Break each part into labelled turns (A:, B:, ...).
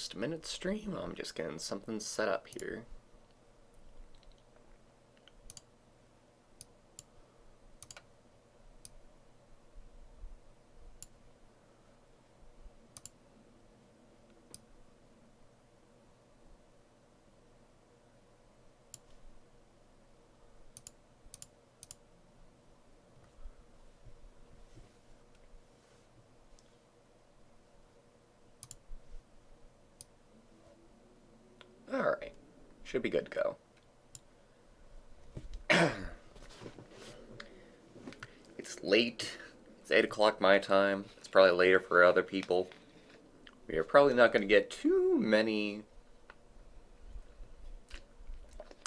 A: Just a minute, stream. I'm just getting something set up here. Alright. Should be good to go. It's late. It's 8 o'clock my time. It's probably later for other people. We are probably not going to get too many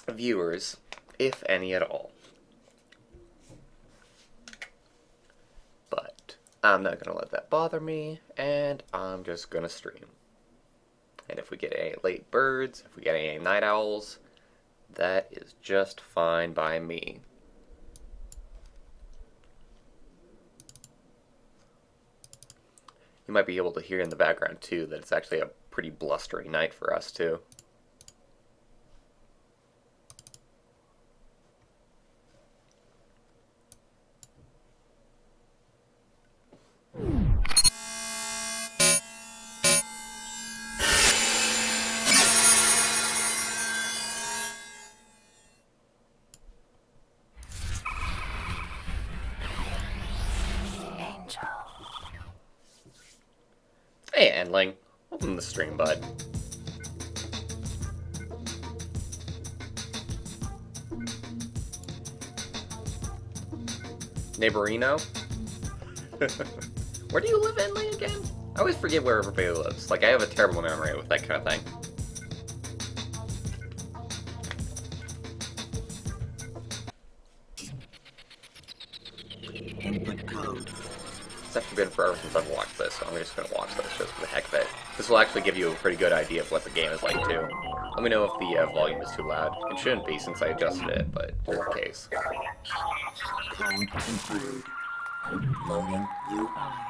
A: viewers, if any at all. But I'm not going to let that bother me, and I'm just going to stream. And if we get any late birds, if we get any night owls, that is just fine by me. You might be able to hear in the background too that it's actually a pretty blustery night for us too. Hey, Endling. Welcome to the stream, bud. Neighborino? Where do you live, Endling, again? I always forget where everybody lives. Like, I have a terrible memory with that kind of thing. It's actually been forever since I've watched this, so I'm just going to watch this just for the heck of it. This will actually give you a pretty good idea of what the game is like, too. Let me know if the volume is too loud. It shouldn't be since I adjusted it, but just in case.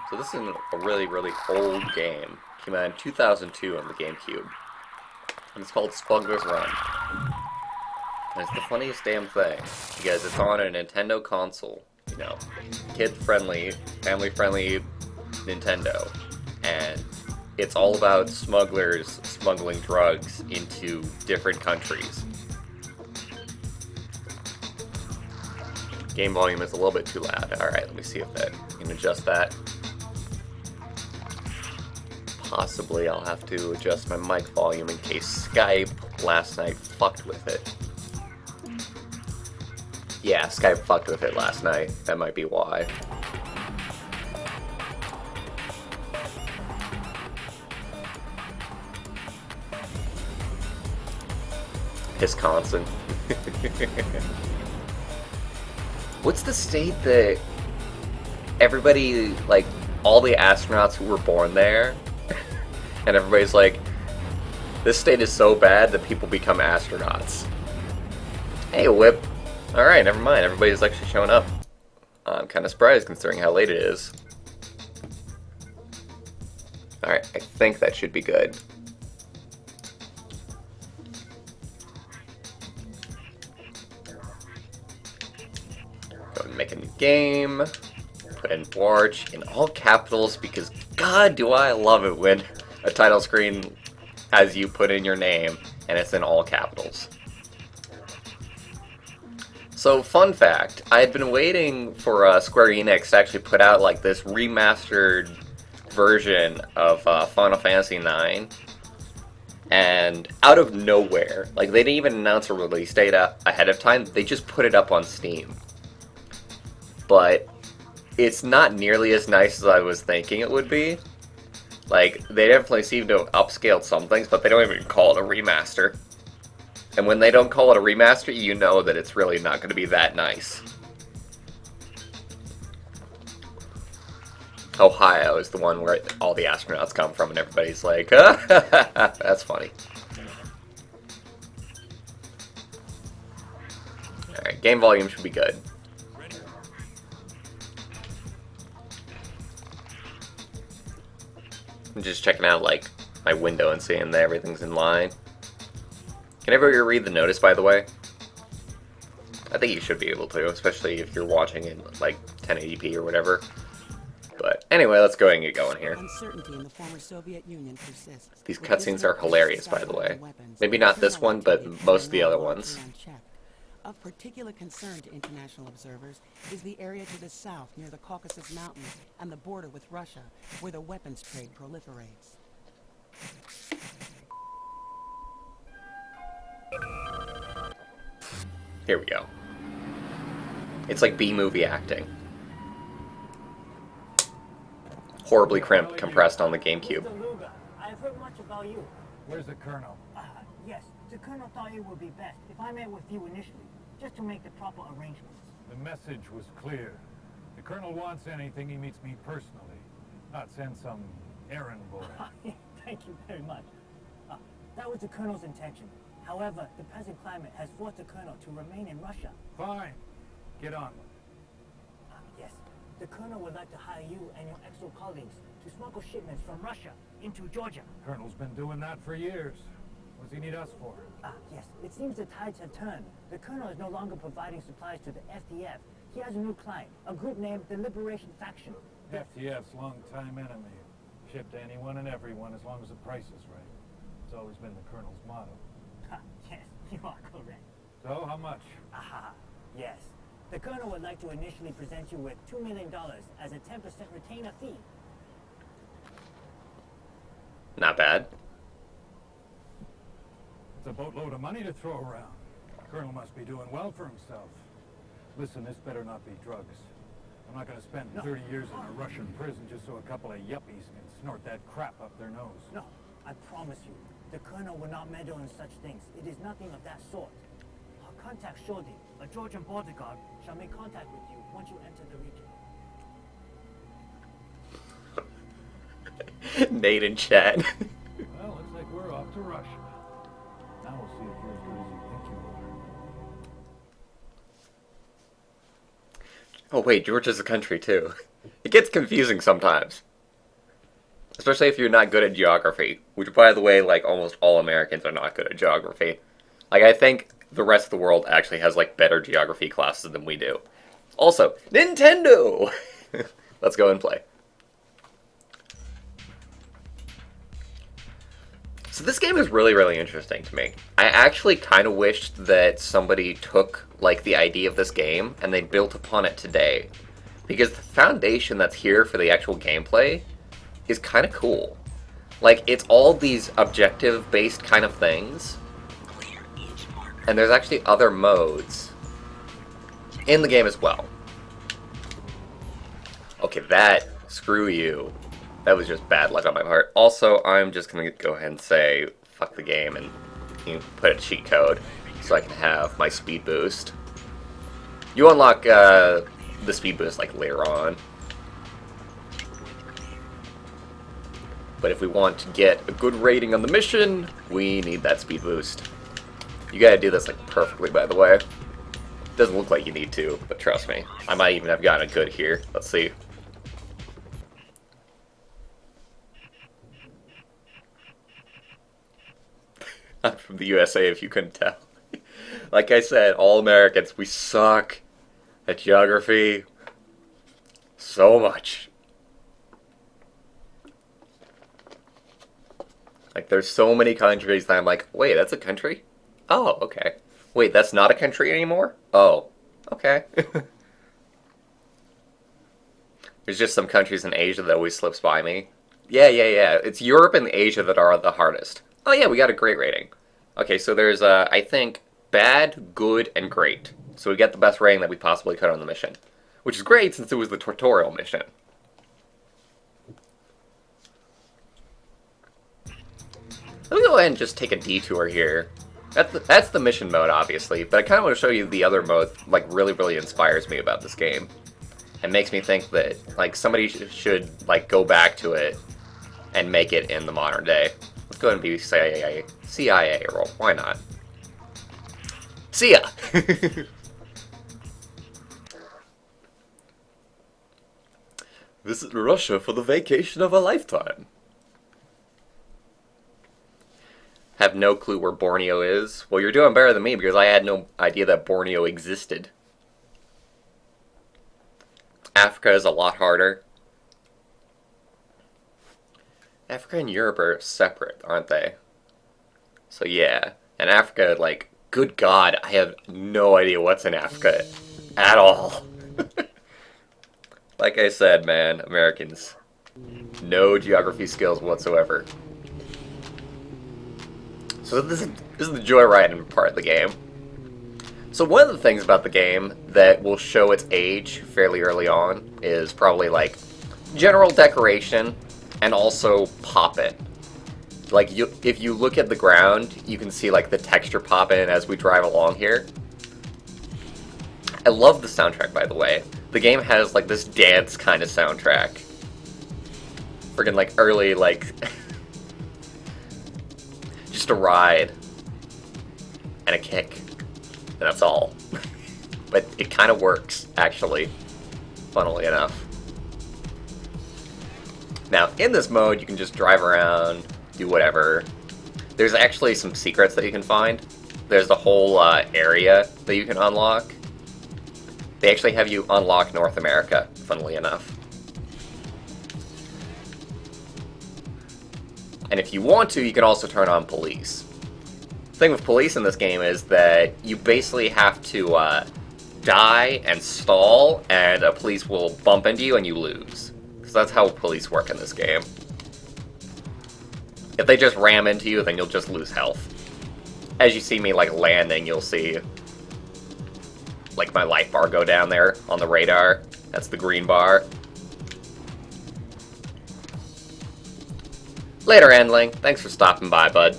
A: So this is a really, really old game. Came out in 2002 on the GameCube. And it's called Smuggler's Run. And it's the funniest damn thing, because it's on a Nintendo console. You know, kid-friendly, family-friendly Nintendo, and it's all about smugglers smuggling drugs into different countries. Game volume is a little bit too loud. Alright, let me see if I can adjust that. Possibly I'll have to adjust my mic volume in case Skype last night fucked with it. Yeah, Skype fucked with it last night. That might be why. Wisconsin. What's the state that everybody, like, all the astronauts who were born there, and everybody's like, this state is so bad that people become astronauts. Hey, Whip. Alright, never mind. Everybody's actually showing up. I'm kind of surprised considering how late it is. Alright, I think that should be good. Go and make a new game. Put in Warch in all capitals because god do I love it when a title screen has you put in your name and it's in all capitals. So, fun fact, I had been waiting for Square Enix to actually put out like this remastered version of Final Fantasy IX, and out of nowhere, like they didn't even announce a release date ahead of time, they just put it up on Steam. But it's not nearly as nice as I was thinking it would be. Like, they definitely seem to have upscaled some things, but they don't even call it a remaster. And when they don't call it a remaster, you know that it's really not going to be that nice. Ohio is the one where all the astronauts come from, and everybody's like, that's funny. Alright, game volume should be good. I'm just checking out, like, my window and seeing that everything's in line. Can everybody read the notice, by the way? I think you should be able to, especially if you're watching in like 1080p or whatever. But anyway, let's go ahead and get going here.
B: Uncertainty in the former Soviet Union persists.
A: These cutscenes are hilarious, by the way. Maybe not this one, but most of the other ones.
B: Of particular concern to international observers is the area to the south near the Caucasus Mountains and the border with Russia, where the weapons trade proliferates.
A: Here we go. It's like B-movie acting. Horribly compressed on the GameCube.
C: I've heard much about you.
D: Where's the colonel?
C: Yes, the colonel thought it would be best if I met with you initially, just to make the proper arrangements.
D: The message was clear. The colonel wants anything, he meets me personally, not send some errand boy.
C: Thank you very much. That was the colonel's intention. However, the present climate has forced the colonel to remain in Russia.
D: Fine. Get on with it.
C: Yes, the colonel would like to hire you and your exo colleagues to smuggle shipments from Russia into Georgia.
D: Colonel's been doing that for years. What does he need us for?
C: Yes, it seems the tides have turned. The colonel is no longer providing supplies to the FDF. He has a new client, a group named the Liberation Faction.
D: FTF's longtime enemy. Ship to anyone and everyone as long as the price is right. It's always been the colonel's motto.
C: Yes, you are correct.
D: So, how much?
C: Yes. The colonel would like to initially present you with $2 million as a 10% retainer fee.
A: Not bad.
D: It's a boatload of money to throw around. Colonel must be doing well for himself. Listen, this better not be drugs. I'm not going to spend 30 years in a Russian prison just so a couple of yuppies can snort that crap up their nose.
C: No, I promise you, the colonel will not meddle in such things. It is nothing of that sort. Contact Shorty, a Georgian border guard, shall make contact with you once you enter the region.
A: Nate in chat.
D: Well, looks like we're off to Russia. Now we'll see if you're as good as you think you are.
A: Oh wait, Georgia's a country too. It gets confusing sometimes. Especially if you're not good at geography. Which, by the way, like, almost all Americans are not good at geography. Like, I think the rest of the world actually has, like, better geography classes than we do. Also, Nintendo! Let's go and play. So this game is really, really interesting to me. I actually kind of wished that somebody took, like, the idea of this game and they built upon it today. Because the foundation that's here for the actual gameplay is kind of cool. Like, it's all these objective-based kind of things. And there's actually other modes in the game as well. Okay, screw you. That was just bad luck on my part. Also, I'm just going to go ahead and say, fuck the game, and put a cheat code so I can have my speed boost. You unlock the speed boost, like, later on. But if we want to get a good rating on the mission, we need that speed boost. You gotta do this, like, perfectly, by the way. Doesn't look like you need to, but trust me. I might even have gotten it good here. Let's see. I'm from the USA, if you couldn't tell. Like I said, all Americans, we suck at geography so much. Like, there's so many countries that I'm like, wait, that's a country? Oh, okay. Wait, that's not a country anymore? Oh, okay. There's just some countries in Asia that always slips by me. Yeah. It's Europe and Asia that are the hardest. Oh yeah, we got a great rating. Okay, so there's, I think, bad, good, and great. So we get the best rating that we possibly could on the mission. Which is great since it was the tutorial mission. Let me go ahead and just take a detour here. That's the mission mode, obviously, but I kind of want to show you the other mode, like, really inspires me about this game. And makes me think that, like, somebody should, like, go back to it and make it in the modern day. Let's go ahead and be CIA role. Why not? See ya! Visit Russia for the vacation of a lifetime. Have no clue where Borneo is. Well, you're doing better than me because I had no idea that Borneo existed. Africa is a lot harder. Africa and Europe are separate, aren't they? So yeah. And Africa, like, good God, I have no idea what's in Africa at all. Like I said, man, Americans, no geography skills whatsoever. So this is the joyriding part of the game. So one of the things about the game that will show its age fairly early on is probably like general decoration and also pop it. Like if you look at the ground, you can see like the texture pop in as we drive along here. I love the soundtrack, by the way. The game has like this dance kind of soundtrack. Friggin' like early like just a ride and a kick. And that's all. But it kind of works, actually, funnily enough. Now, in this mode, you can just drive around, do whatever. There's actually some secrets that you can find. There's the whole area that you can unlock. They actually have you unlock North America, funnily enough. And if you want to, you can also turn on police. The thing with police in this game is that you basically have to die and stall, and a police will bump into you and you lose. So that's how police work in this game. If they just ram into you, then you'll just lose health. As you see me like landing, you'll see like my life bar go down there on the radar. That's the green bar. Later, Endling. Thanks for stopping by, bud.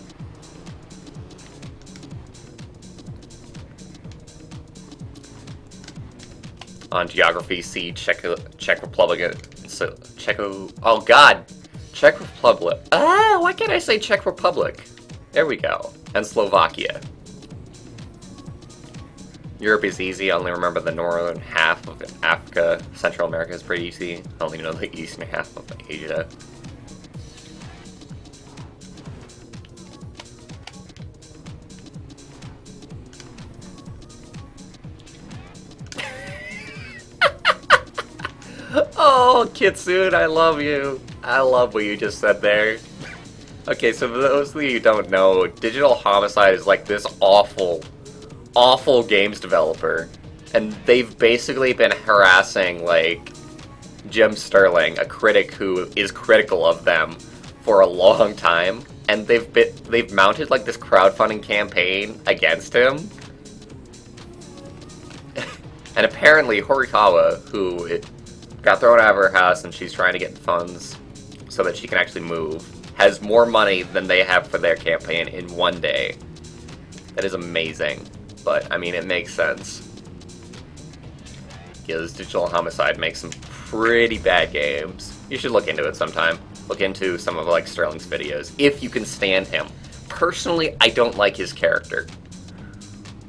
A: On geography, see Czech Republic. So Czech Republic. Ah, why can't I say Czech Republic? There we go. And Slovakia. Europe is easy. I only remember the northern half of Africa. Central America is pretty easy. I only know the eastern half of Asia. Oh, Kitsune, I love you. I love what you just said there. Okay, so for those of you who don't know, Digital Homicide is like this awful games developer. And they've basically been harassing, like, Jim Sterling, a critic who is critical of them, for a long time. And they've mounted, like, this crowdfunding campaign against him. And apparently Horikawa, who got thrown out of her house and she's trying to get funds so that she can actually move, has more money than they have for their campaign in one day. That is amazing. But, I mean, it makes sense. Because Digital Homicide makes some pretty bad games. You should look into it sometime. Look into some of, like, Sterling's videos, if you can stand him. Personally, I don't like his character.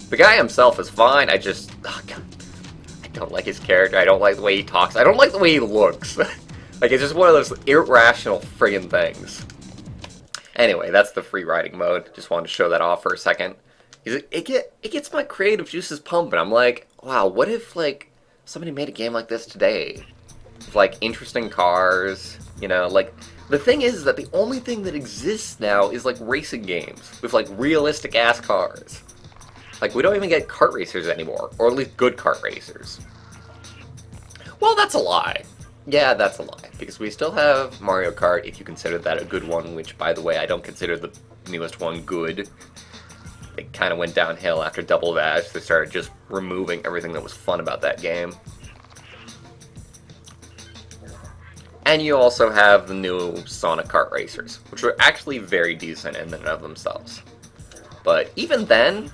A: The guy himself is fine, I just... Oh, God. I don't like his character, I don't like the way he talks, I don't like the way he looks. Like, it's just one of those irrational friggin' things. Anyway, that's the free riding mode. Just wanted to show that off for a second. It gets my creative juices pumping. I'm like, wow, what if, like, somebody made a game like this today? With, like, interesting cars, you know, like... The thing is that the only thing that exists now is, like, racing games. With, like, realistic-ass cars. Like, we don't even get kart racers anymore. Or at least good kart racers. Well, that's a lie. Yeah, that's a lie. Because we still have Mario Kart, if you consider that a good one, which, by the way, I don't consider the newest one good. It kind of went downhill after Double Dash. They started just removing everything that was fun about that game. And you also have the new Sonic Kart Racers, which are actually very decent in and of themselves. But even then,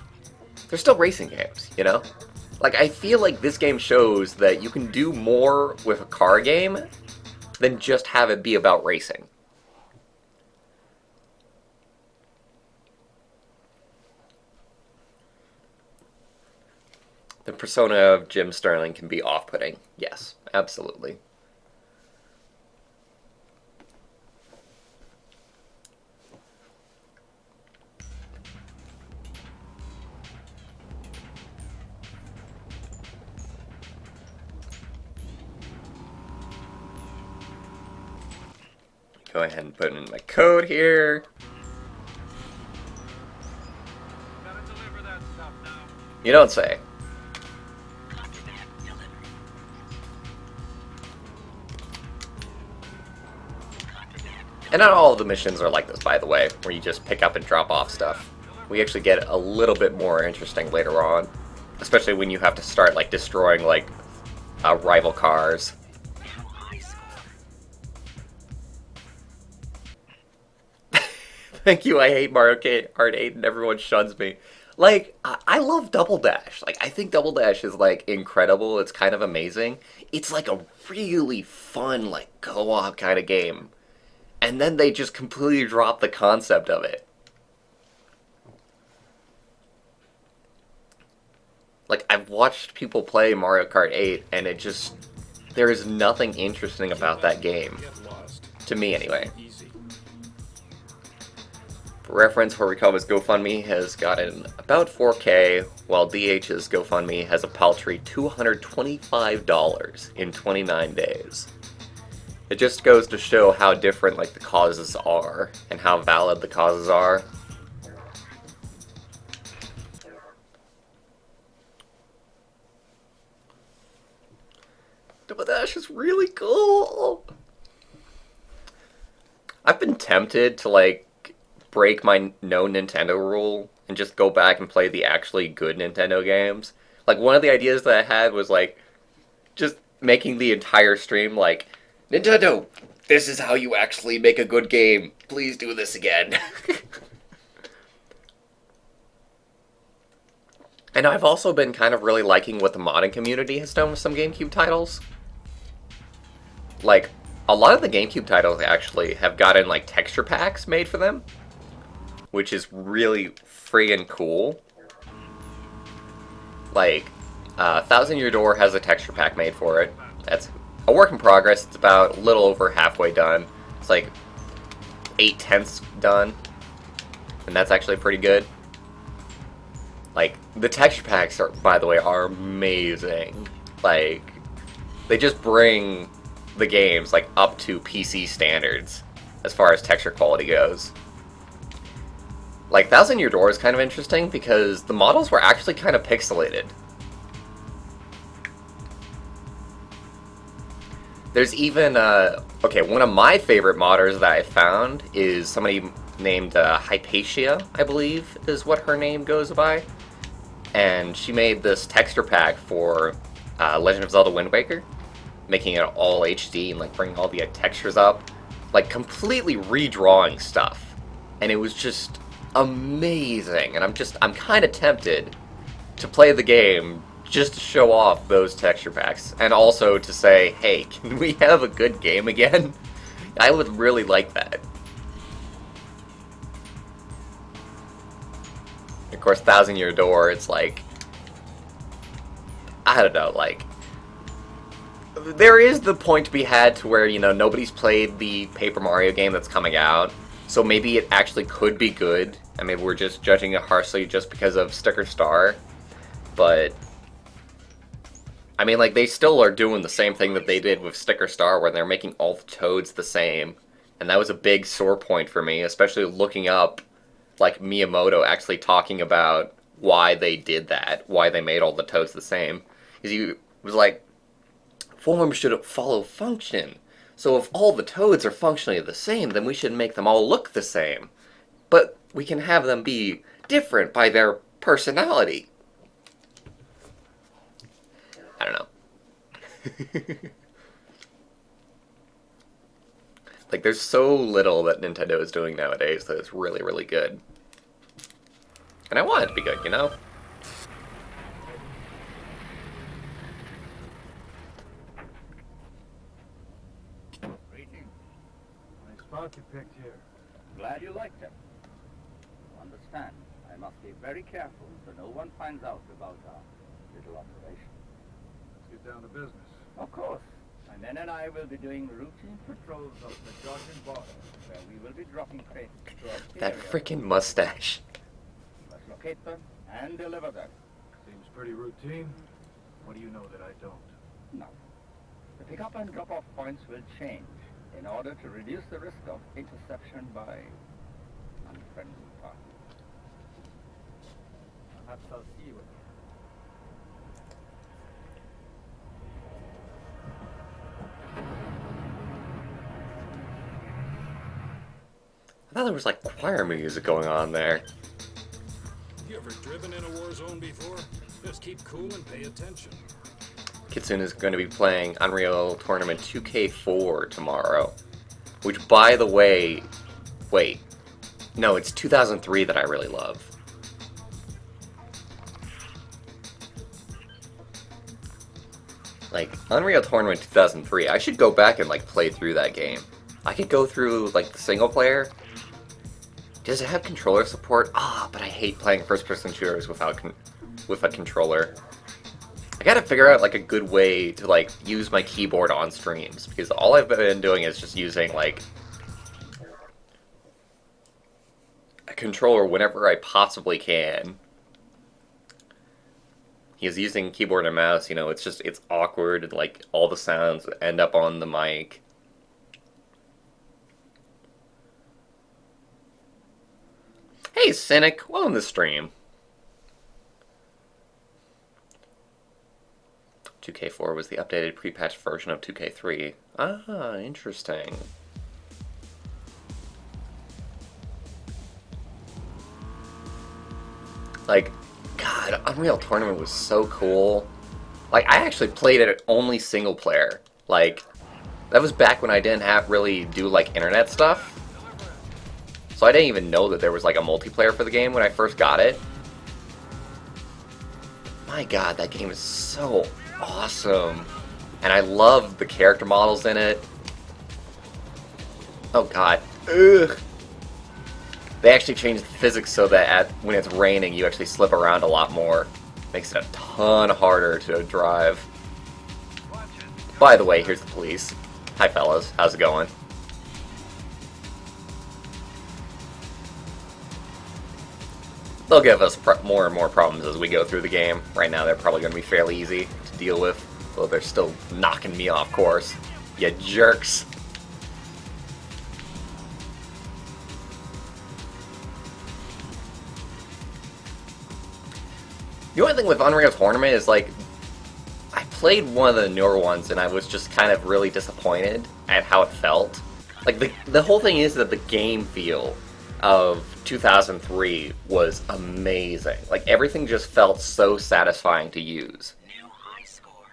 A: they're still racing games, you know? Like, I feel like this game shows that you can do more with a car game than just have it be about racing. The persona of Jim Sterling can be off-putting. Yes, absolutely. Go ahead and put in my code here.
D: Gotta deliver that stuff now.
A: You don't say. And not all of the missions are like this, by the way, where you just pick up and drop off stuff. We actually get a little bit more interesting later on, especially when you have to start like destroying like rival cars. Thank you. I hate Mario Kart 8 and everyone shuns me. Like, I love Double Dash. Like, I think Double Dash is, like, incredible. It's kind of amazing. It's, like, a really fun, like, co-op kind of game. And then they just completely drop the concept of it. Like, I've watched people play Mario Kart 8, and it just... there is nothing interesting about that game. To me, anyway. For reference, Horikoma's GoFundMe has gotten about 4K, while DH's GoFundMe has a paltry $225 in 29 days. It just goes to show how different like the causes are, and how valid the causes are. Double Dash is really cool! I've been tempted to like break my no Nintendo rule and just go back and play the actually good Nintendo games. Like, one of the ideas that I had was like just making the entire stream like, Nintendo, this is how you actually make a good game. Please do this again. And I've also been kind of really liking what the modding community has done with some GameCube titles. Like, a lot of the GameCube titles actually have gotten like texture packs made for them, which is really friggin' cool. Like, Thousand Year Door has a texture pack made for it. That's a work in progress. It's about a little over halfway done. It's like 8/10 done. And that's actually pretty good. Like, the texture packs, are, by the way, are amazing. Like, they just bring the games, like, up to PC standards as far as texture quality goes. Like, Thousand Year Door is kind of interesting because the models were actually kind of pixelated. There's even, okay, one of my favorite modders that I found is somebody named Hypatia, I believe, is what her name goes by. And she made this texture pack for Legend of Zelda Wind Waker, making it all HD and, like, bringing all the textures up. Like, completely redrawing stuff. And it was just amazing, and I'm kind of tempted to play the game just to show off those texture packs, and also to say, hey, can we have a good game again? I would really like that. Of course, Thousand Year Door, it's like, I don't know, like, there is the point to be had to where, you know, nobody's played the Paper Mario game that's coming out, so maybe it actually could be good. I mean, we're just judging it harshly just because of Sticker Star. But, I mean, like, they still are doing the same thing that they did with Sticker Star, where they're making all the Toads the same. And that was a big sore point for me, especially looking up, like, Miyamoto actually talking about why they did that, why they made all the Toads the same. Because he was like, form should follow function. So if all the Toads are functionally the same, then we should make them all look the same. But we can have them be different by their personality. I don't know. Like, there's so little that Nintendo is doing nowadays that is really, really good. And I want it to be good, you know?
D: Nice spot you picked here.
E: Glad you liked them. Understand, I must be very careful so no one finds out about our little operation.
D: Let's get down to business.
E: Of course. My men and I will be doing routine patrols of the Georgian border, where we will be dropping crates throughout the
A: That
E: area.
A: frickin' mustache.
E: We must locate them and deliver them.
D: Seems pretty routine. What do you know that I don't?
E: No. The pick-up and drop-off points will change. in order to reduce the risk of interception by unfriendly parties. Perhaps I'll see you again.
A: I thought there was like choir music going on there.
F: You ever driven in a war zone before? Just keep cool and pay attention.
A: Kitsune is going to be playing Unreal Tournament 2K4 tomorrow. Which, by the way... Wait. No, it's 2003 that I really love. Like, Unreal Tournament 2003, I should go back and, like, play through that game. I could go through, like, the single player. Does it have controller support? Ah, but I hate playing first-person shooters without with a controller. I gotta figure out, like, a good way to, like, use my keyboard on streams, because all I've been doing is just using, like, a controller whenever I possibly can. Because using keyboard and mouse, you know, it's awkward, and, like, all the sounds end up on the mic. Hey, Cynic, welcome to the stream. 2K4 was the updated pre-patched version of 2K3. Ah, interesting. Like, God, Unreal Tournament was so cool. Like, I actually played it only single player. Like, that was back when I didn't really do, like, internet stuff. So I didn't even know that there was, like, a multiplayer for the game when I first got it. My God, that game is so awesome. And I love the character models in it. Oh, God. Ugh. They actually changed the physics so that when it's raining, you actually slip around a lot more. Makes it a ton harder to drive. By the way, here's the police. Hi, fellas. How's it going? They'll give us more and more problems as we go through the game. Right now, they're probably going to be fairly easy to deal with, though they're still knocking me off course. You jerks. The only thing with Unreal Tournament is, like, I played one of the newer ones and I was just kind of really disappointed at how it felt. Like, the whole thing is that the game feel of 2003 was amazing. Like, everything just felt so satisfying to use.
B: New high score.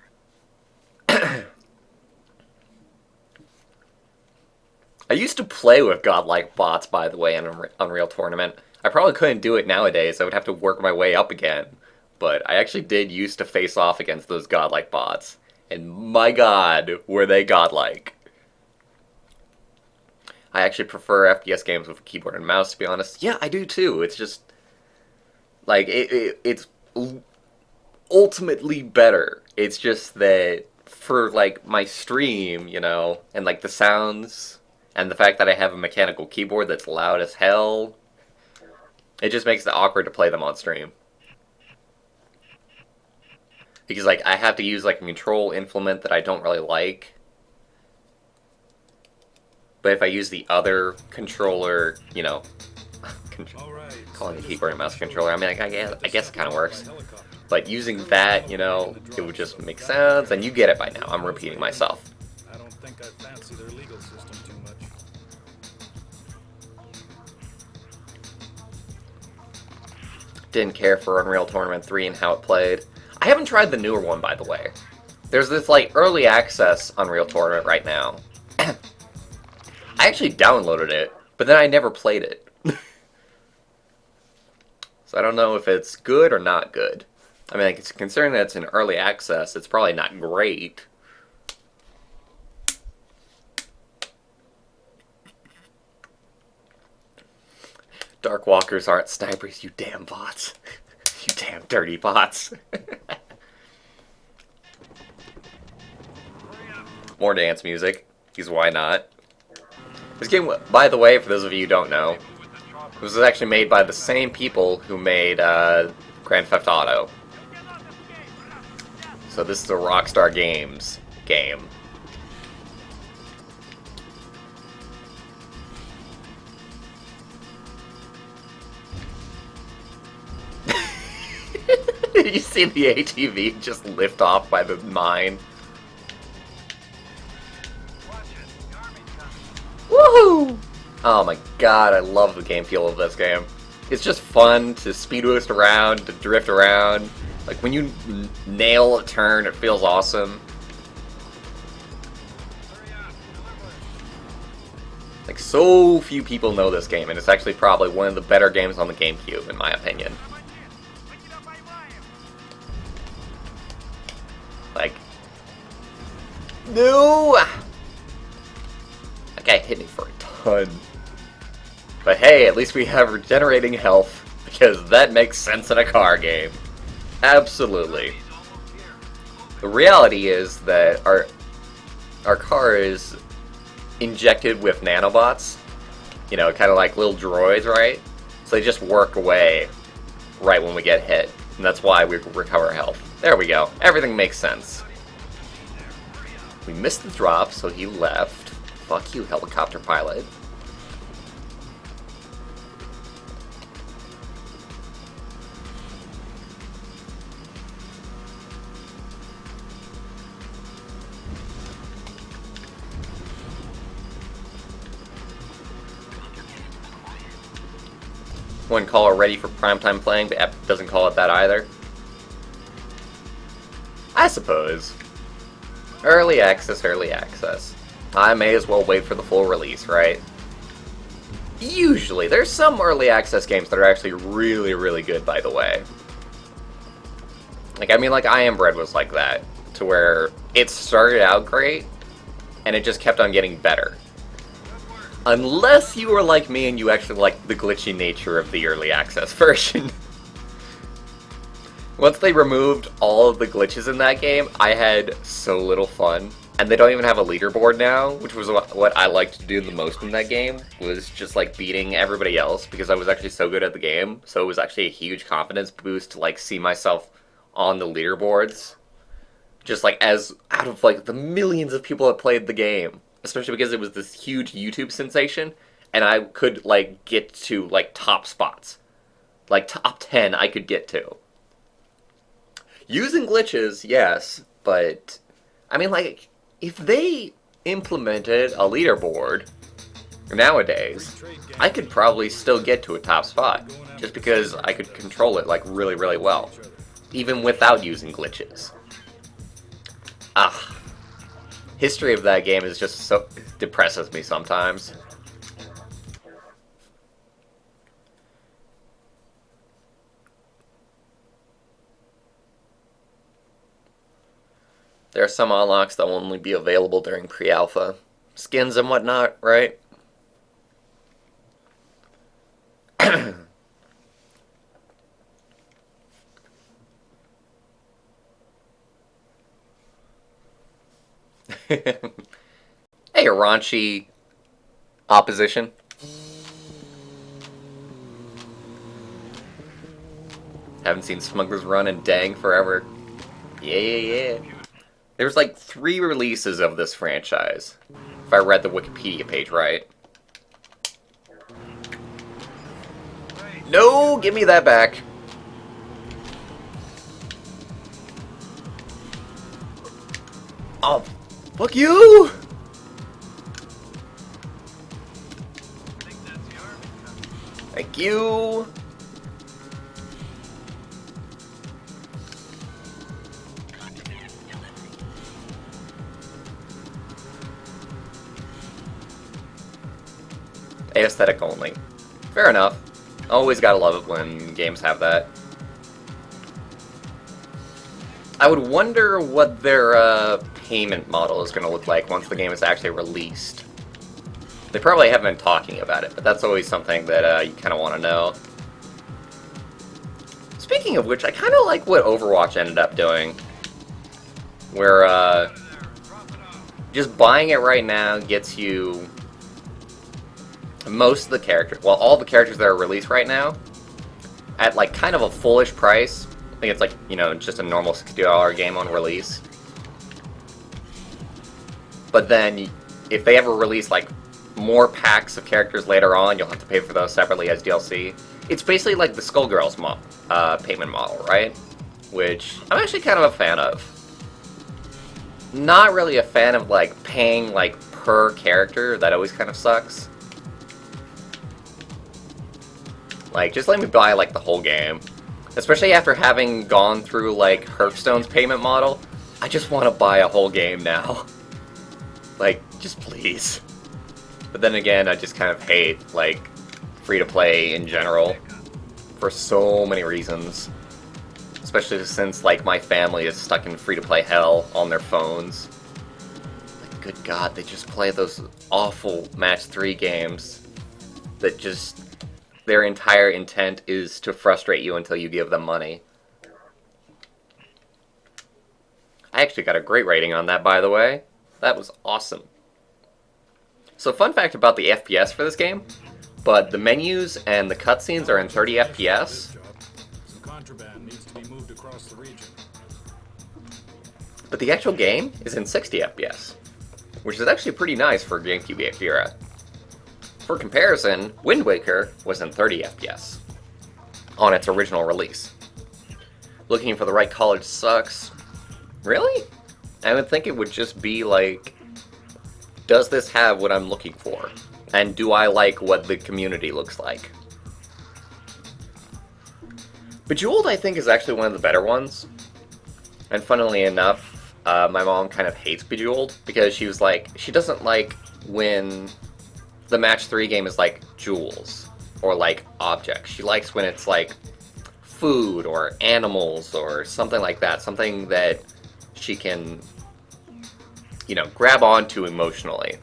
A: I used to play with godlike bots, by the way, in Unreal Tournament. I probably couldn't do it nowadays. I would have to work my way up again. But I actually did used to face off against those godlike bots. And my God, were they godlike. I actually prefer FPS games with a keyboard and mouse, to be honest. Yeah, I do too. It's just, like, it's ultimately better. It's just that for, like, my stream, you know, and, like, the sounds, and the fact that I have a mechanical keyboard that's loud as hell, it just makes it awkward to play them on stream. Because, like, I have to use, like, a control implement that I don't really like. But if I use the other controller, you know, calling the keyboard and mouse controller, I mean, I guess it kind of works. But using that, you know, it would just make sense, and you get it by now. I'm repeating myself.
F: I don't think I fancy their legal system too much.
A: Didn't care for Unreal Tournament 3 and how it played. I haven't tried the newer one, by the way. There's this, like, early access Unreal Tournament right now. I actually downloaded it, but then I never played it. So I don't know if it's good or not good. I mean, like, considering that it's in early access, it's probably not great. Darkwalkers aren't snipers, you damn bots. You damn dirty bots. More dance music, because why not? This game, by the way, for those of you who don't know, was actually made by the same people who made Grand Theft Auto. So this is a Rockstar Games game. Did you see the ATV just lift off by the mine? Woohoo! Oh my god, I love the game feel of this game. It's just fun to speed boost around, to drift around. Like, when you nail a turn, it feels awesome. Like, so few people know this game, and it's actually probably one of the better games on the GameCube, in my opinion. Like, no! That guy hit me for a ton. But hey, at least we have regenerating health, because that makes sense in a car game. Absolutely. The reality is that our car is injected with nanobots, you know, kind of like little droids, right? So they just work away right when we get hit, and that's why we recover health. There we go. Everything makes sense. We missed the drop, so he left. Fuck you, helicopter pilot. One call ready for primetime playing, but Epic doesn't call it that either. I suppose. Early access, early access. I may as well wait for the full release, right? Usually, there's some early access games that are actually really, really good, by the way. Like, I mean, like, I Am Bread was like that, to where it started out great, and it just kept on getting better. Unless you were like me and you actually like the glitchy nature of the early access version. Once they removed all of the glitches in that game, I had so little fun. And they don't even have a leaderboard now, which was what I liked to do the most in that game, was just like beating everybody else, because I was actually so good at the game. So it was actually a huge confidence boost to like see myself on the leaderboards. Just like as out of like the millions of people that played the game. Especially because it was this huge YouTube sensation, and I could, like, get to, like, top spots. Like, top 10 I could get to. Using glitches, yes, but, I mean, like, if they implemented a leaderboard nowadays, I could probably still get to a top spot, just because I could control it, like, really, really well. Even without using glitches. History of that game is just so depresses me sometimes. There are some unlocks that will only be available during pre-alpha. Skins and whatnot, right? Hey, raunchy opposition. Haven't seen Smugglers run in dang forever. Yeah. There's like 3 releases of this franchise, if I read the Wikipedia page right. No, give me that back. Oh, fuck you! Thank you! Aesthetic only. Fair enough. Always gotta love it when games have that. I would wonder what their payment model is going to look like once the game is actually released. They probably haven't been talking about it, but that's always something that you kind of want to know. Speaking of which, I kind of like what Overwatch ended up doing. Where just buying it right now gets you most of the characters, well, all the characters that are released right now, at like kind of a fullish price. I think it's like, you know, just a normal $60 game on release. But then, if they ever release like more packs of characters later on, you'll have to pay for those separately as DLC. It's basically like the Skullgirls payment model, right? which I'm actually kind of a fan of. Not really a fan of, like, paying, like, per character. That always kind of sucks. Like, just let me buy, like, the whole game. Especially after having gone through, like, Hearthstone's payment model. I just want to buy a whole game now. Like, just please. But then again, I just kind of hate, like, free-to-play in general. For so many reasons. Especially since, like, my family is stuck in free-to-play hell on their phones. Like, good God, they just play those awful Match 3 games that just... their entire intent is to frustrate you until you give them money. I actually got a great rating on that, by the way. That was awesome. So, fun fact about the FPS for this game, but the menus and the cutscenes are in 30 FPS.
F: Some contraband needs to be moved across the region.
A: But the actual game is in 60 FPS, which is actually pretty nice for GameCube era. For comparison, Wind Waker was in 30 FPS on its original release. Looking for the right college sucks. Really? I would think it would just be like, does this have what I'm looking for? And do I like what the community looks like? Bejeweled, I think, is actually one of the better ones. And funnily enough, my mom kind of hates Bejeweled because she was like, she doesn't like when the Match 3 game is like jewels or like objects. She likes when it's like food or animals or something like that. Something that she can, you know, grab onto emotionally.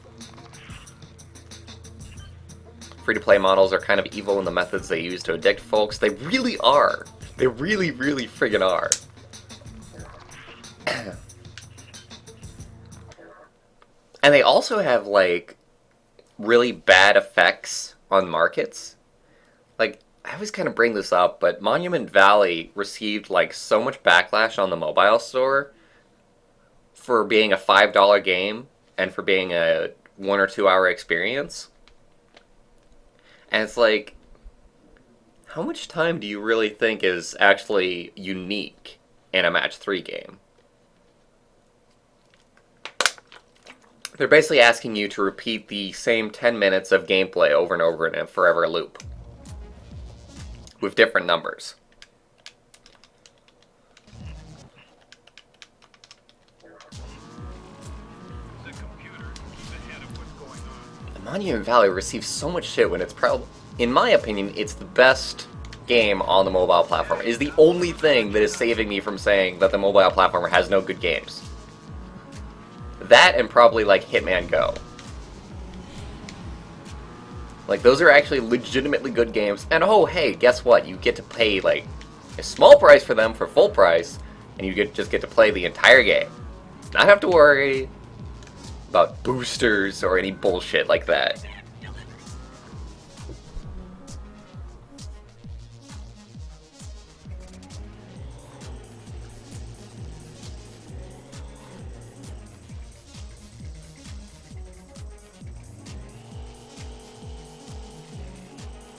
A: Free-to-play models are kind of evil in the methods they use to addict folks. They really are. They really, really friggin' are. And they also have, like, really bad effects on markets. Like, I always kind of bring this up, but Monument Valley received, like, so much backlash on the mobile store for being a $5 game and for being a 1 or 2 hour experience. And it's like, how much time do you really think is actually unique in a Match 3 game? They're basically asking you to repeat the same 10 minutes of gameplay over and over in a forever loop. With different numbers. Monument Valley receives so much shit when it's probably, in my opinion, it's the best game on the mobile platform. It is the only thing that is saving me from saying that the mobile platformer has no good games. That and probably like Hitman Go. Like, those are actually legitimately good games. And oh, hey, guess what? You get to pay like a small price for them for full price, and you just get to play the entire game. Not have to worry about boosters or any bullshit like that.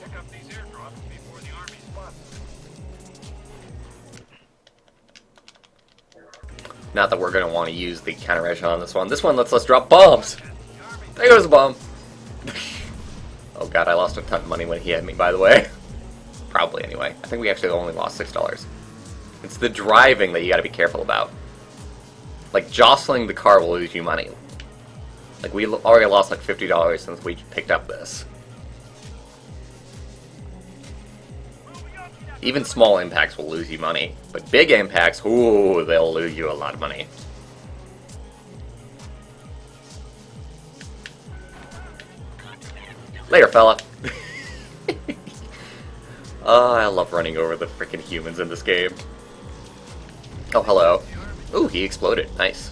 F: Pick up these airdrops before the army spots them.
A: Not that we're going to want to use the countermeasure on this one. This one lets us drop bombs. There goes a bomb. Oh god, I lost a ton of money when he hit me, by the way. Probably, anyway. I think we actually only lost $6. It's the driving that you got to be careful about. Like, jostling the car will lose you money. Like, we already lost like $50 since we picked up this. Even small impacts will lose you money, but big impacts, ooh, they'll lose you a lot of money. Later, fella. Oh, I love running over the freaking humans in this game. Oh, hello. Ooh, he exploded. Nice.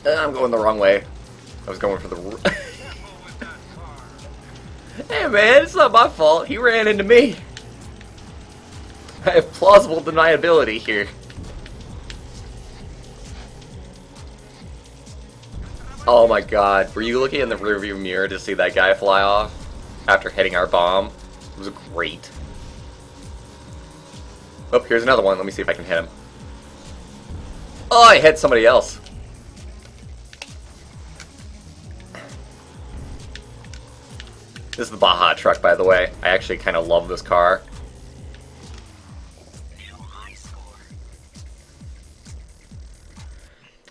A: I'm going the wrong way. I was going for the... Hey man, it's not my fault. He ran into me. I have plausible deniability here. Oh my god, were you looking in the rearview mirror to see that guy fly off after hitting our bomb? It was great. Oh, here's another one. Let me see if I can hit him. Oh, I hit somebody else. This is the Baja truck, by the way. I actually kind of love this car.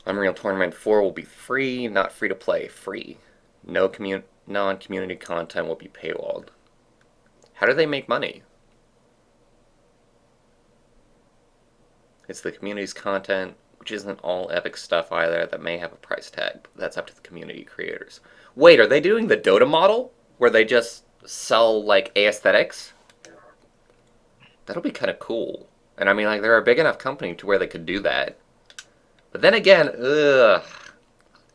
A: Unreal Tournament 4 will be free, not free to play. Free. No non-community content will be paywalled. How do they make money? It's the community's content, which isn't all Epic stuff either, that may have a price tag. But that's up to the community creators. Wait, are they doing the Dota model? Where they just sell, like, aesthetics? That'll be kind of cool. And I mean, like, they're a big enough company to where they could do that. But then again, ugh.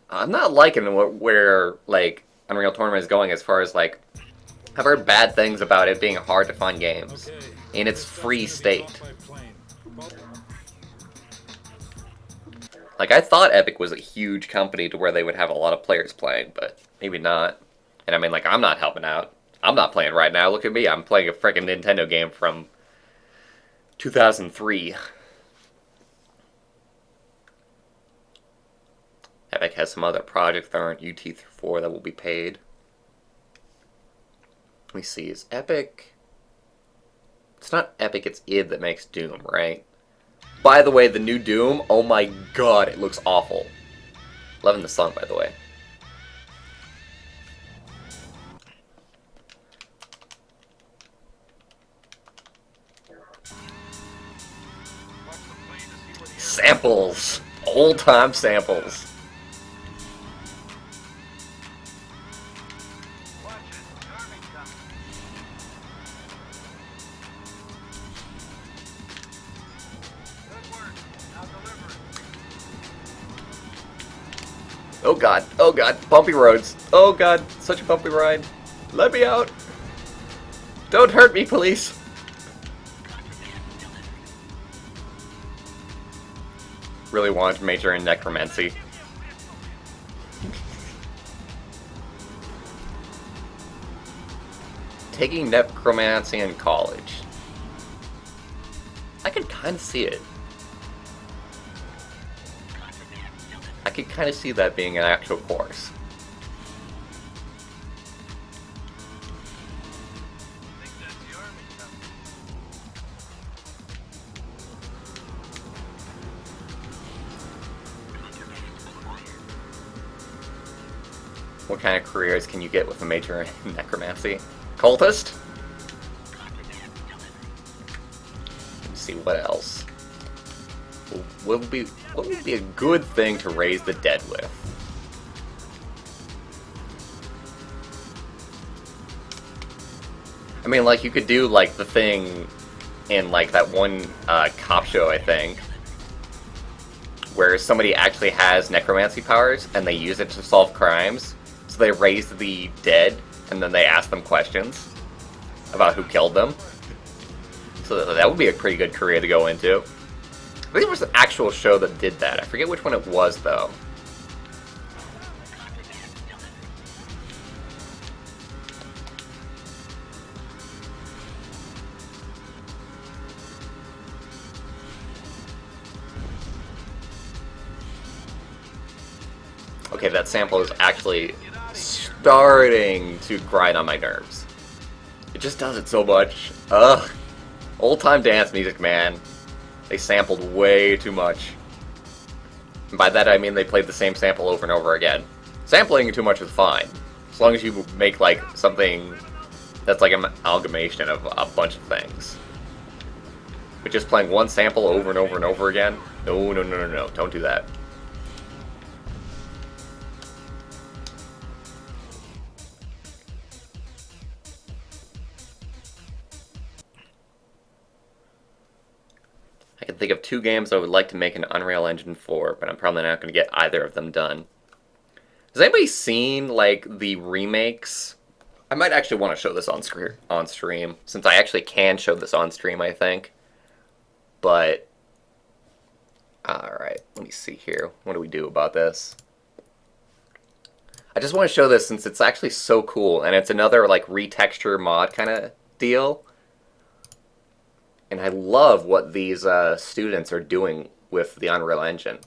A: I'm not liking where, like, Unreal Tournament is going as far as, like, I've heard bad things about it being hard to find games in its free state. Like, I thought Epic was a huge company to where they would have a lot of players playing, but maybe not. And I mean, like, I'm not helping out. I'm not playing right now. Look at me. I'm playing a freaking Nintendo game from 2003. Epic has some other projects that aren't UT4 that will be paid. Let me see. Is Epic... It's not Epic, it's id that makes Doom, right? By the way, the new Doom, oh my god, it looks awful. Loving the song, by the way. Samples! Old-time samples. Oh god, bumpy roads. Oh god, such a bumpy ride. Let me out. Don't hurt me, police. Really wanted to major in necromancy. Taking necromancy in college. I can kind of see it. I could kind of see that being an actual course. What kind of careers can you get with a major in necromancy? Cultist? Let's see what else. What would be a good thing to raise the dead with? I mean, like, you could do, like, the thing in, like, that one cop show, I think, where somebody actually has necromancy powers, and they use it to solve crimes. So they raise the dead, and then they ask them questions about who killed them. So that would be a pretty good career to go into. I think there was an actual show that did that. I forget which one it was, though. Okay, that sample is actually starting to grind on my nerves. It just does it so much. Ugh. Old-time dance music, man. They sampled way too much. And by that I mean they played the same sample over and over again. Sampling too much is fine, as long as you make, like, something that's like an amalgamation of a bunch of things. But just playing one sample over and over and over again? No, no, no, no, no. Don't do that. I can think of 2 games I would like to make an Unreal Engine for, but I'm probably not going to get either of them done. Has anybody seen, like, the remakes? I might actually want to show this on stream, since I actually can show this on stream, I think. But, alright, let me see here. What do we do about this? I just want to show this since it's actually so cool, and it's another, like, retexture mod kind of deal. And I love what these students are doing with the Unreal Engine.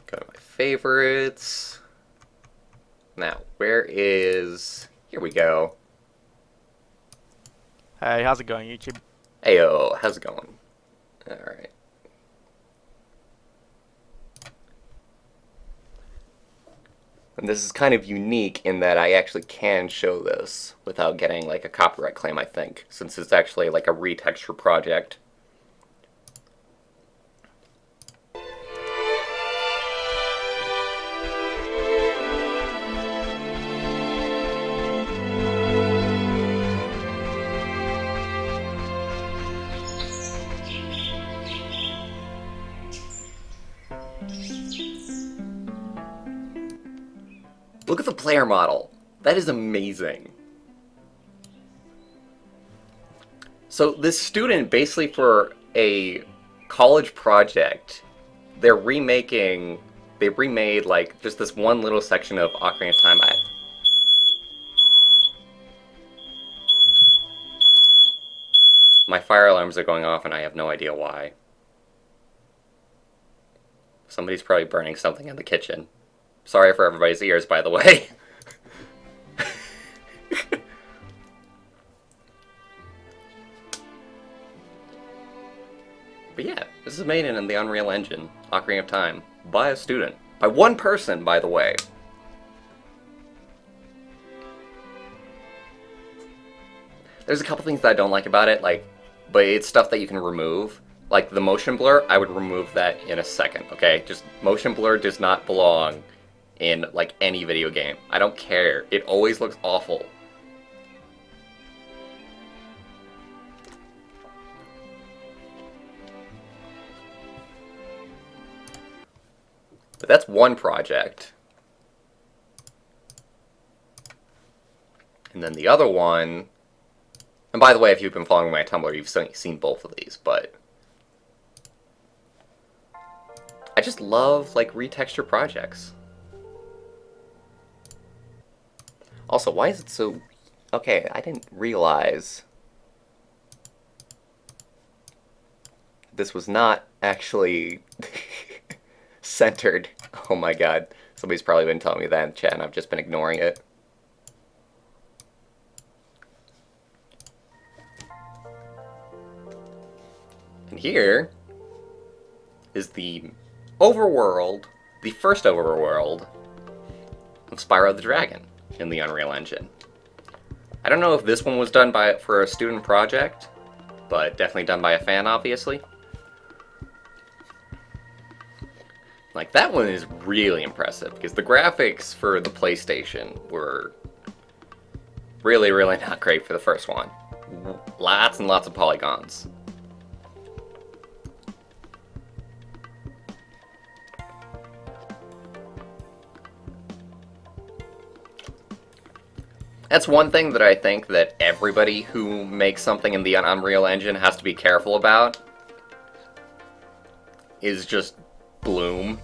A: Go to my favorites. Now, where is... Here we go.
G: Hey, how's it going, YouTube?
A: Heyo, how's it going? Alright. And this is kind of unique in that I actually can show this without getting like a copyright claim, I think, since it's actually like a retexture project. Look at the player model. That is amazing. So this student, basically for a college project, they remade like just this one little section of Ocarina of Time. My fire alarms are going off and I have no idea why. Somebody's probably burning something in the kitchen. Sorry for everybody's ears, by the way. But yeah, this is made in the Unreal Engine, Ocarina of Time, by a student. By one person, by the way. There's a couple things that I don't like about it, but it's stuff that you can remove. Like the motion blur, I would remove that in a second, okay? Just motion blur does not belong in like any video game. I don't care. It always looks awful. But that's one project. And then the other one, and by the way, if you've been following my Tumblr, you've seen both of these, but I just love like retexture projects. Also, why is it so... Okay, I didn't realize this was not actually centered. Oh my god. Somebody's probably been telling me that in chat and I've just been ignoring it. And here is the overworld, the first overworld of Spyro the Dragon in the Unreal Engine. I don't know if this one was done for a student project, but definitely done by a fan, obviously. Like, that one is really impressive, because the graphics for the PlayStation were really, really not great for the first one. Lots and lots of polygons. That's one thing that I think that everybody who makes something in the Unreal Engine has to be careful about, is just bloom.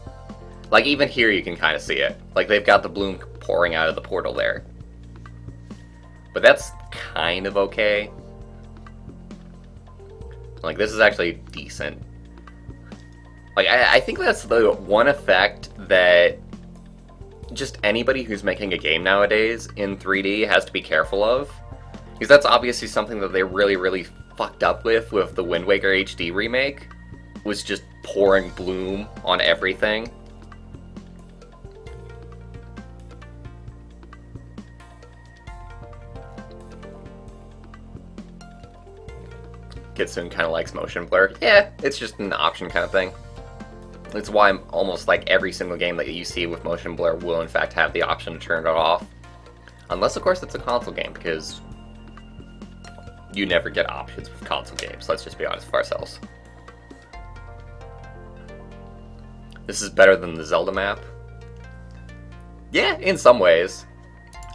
A: Like, even here you can kind of see it. Like, they've got the bloom pouring out of the portal there. But that's kind of okay. Like, this is actually decent. Like, I think that's the one effect that just anybody who's making a game nowadays in 3D has to be careful of. Because that's obviously something that they really, really fucked up with the Wind Waker HD remake. Was just pouring bloom on everything. Kitsune kind of likes motion blur. Yeah, it's just an option kind of thing. It's why I'm almost like every single game that you see with motion blur will in fact have the option to turn it off. Unless of course it's a console game, because you never get options with console games, let's just be honest with ourselves. This is better than the Zelda map. Yeah, in some ways.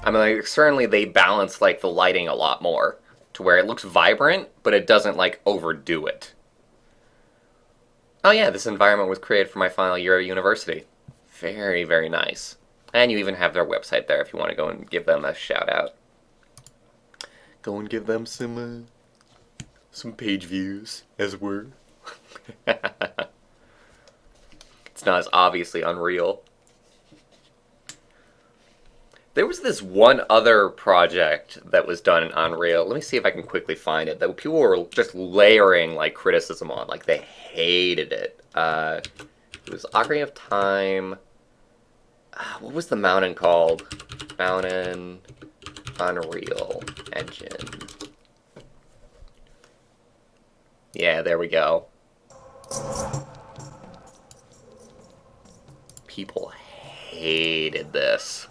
A: I mean, like, certainly they balance like the lighting a lot more to where it looks vibrant, but it doesn't like overdo it. Oh yeah, this environment was created for my final year at university. Very, very nice. And you even have their website there if you want to go and give them a shout out. Go and give them some page views, as it were. It's not as obviously Unreal. There was this one other project that was done in Unreal. Let me see if I can quickly find it. That people were just layering like criticism on. Like they hated it. It was Ocarina of Time. What was the mountain called? Mountain Unreal Engine. Yeah, there we go. People hated this.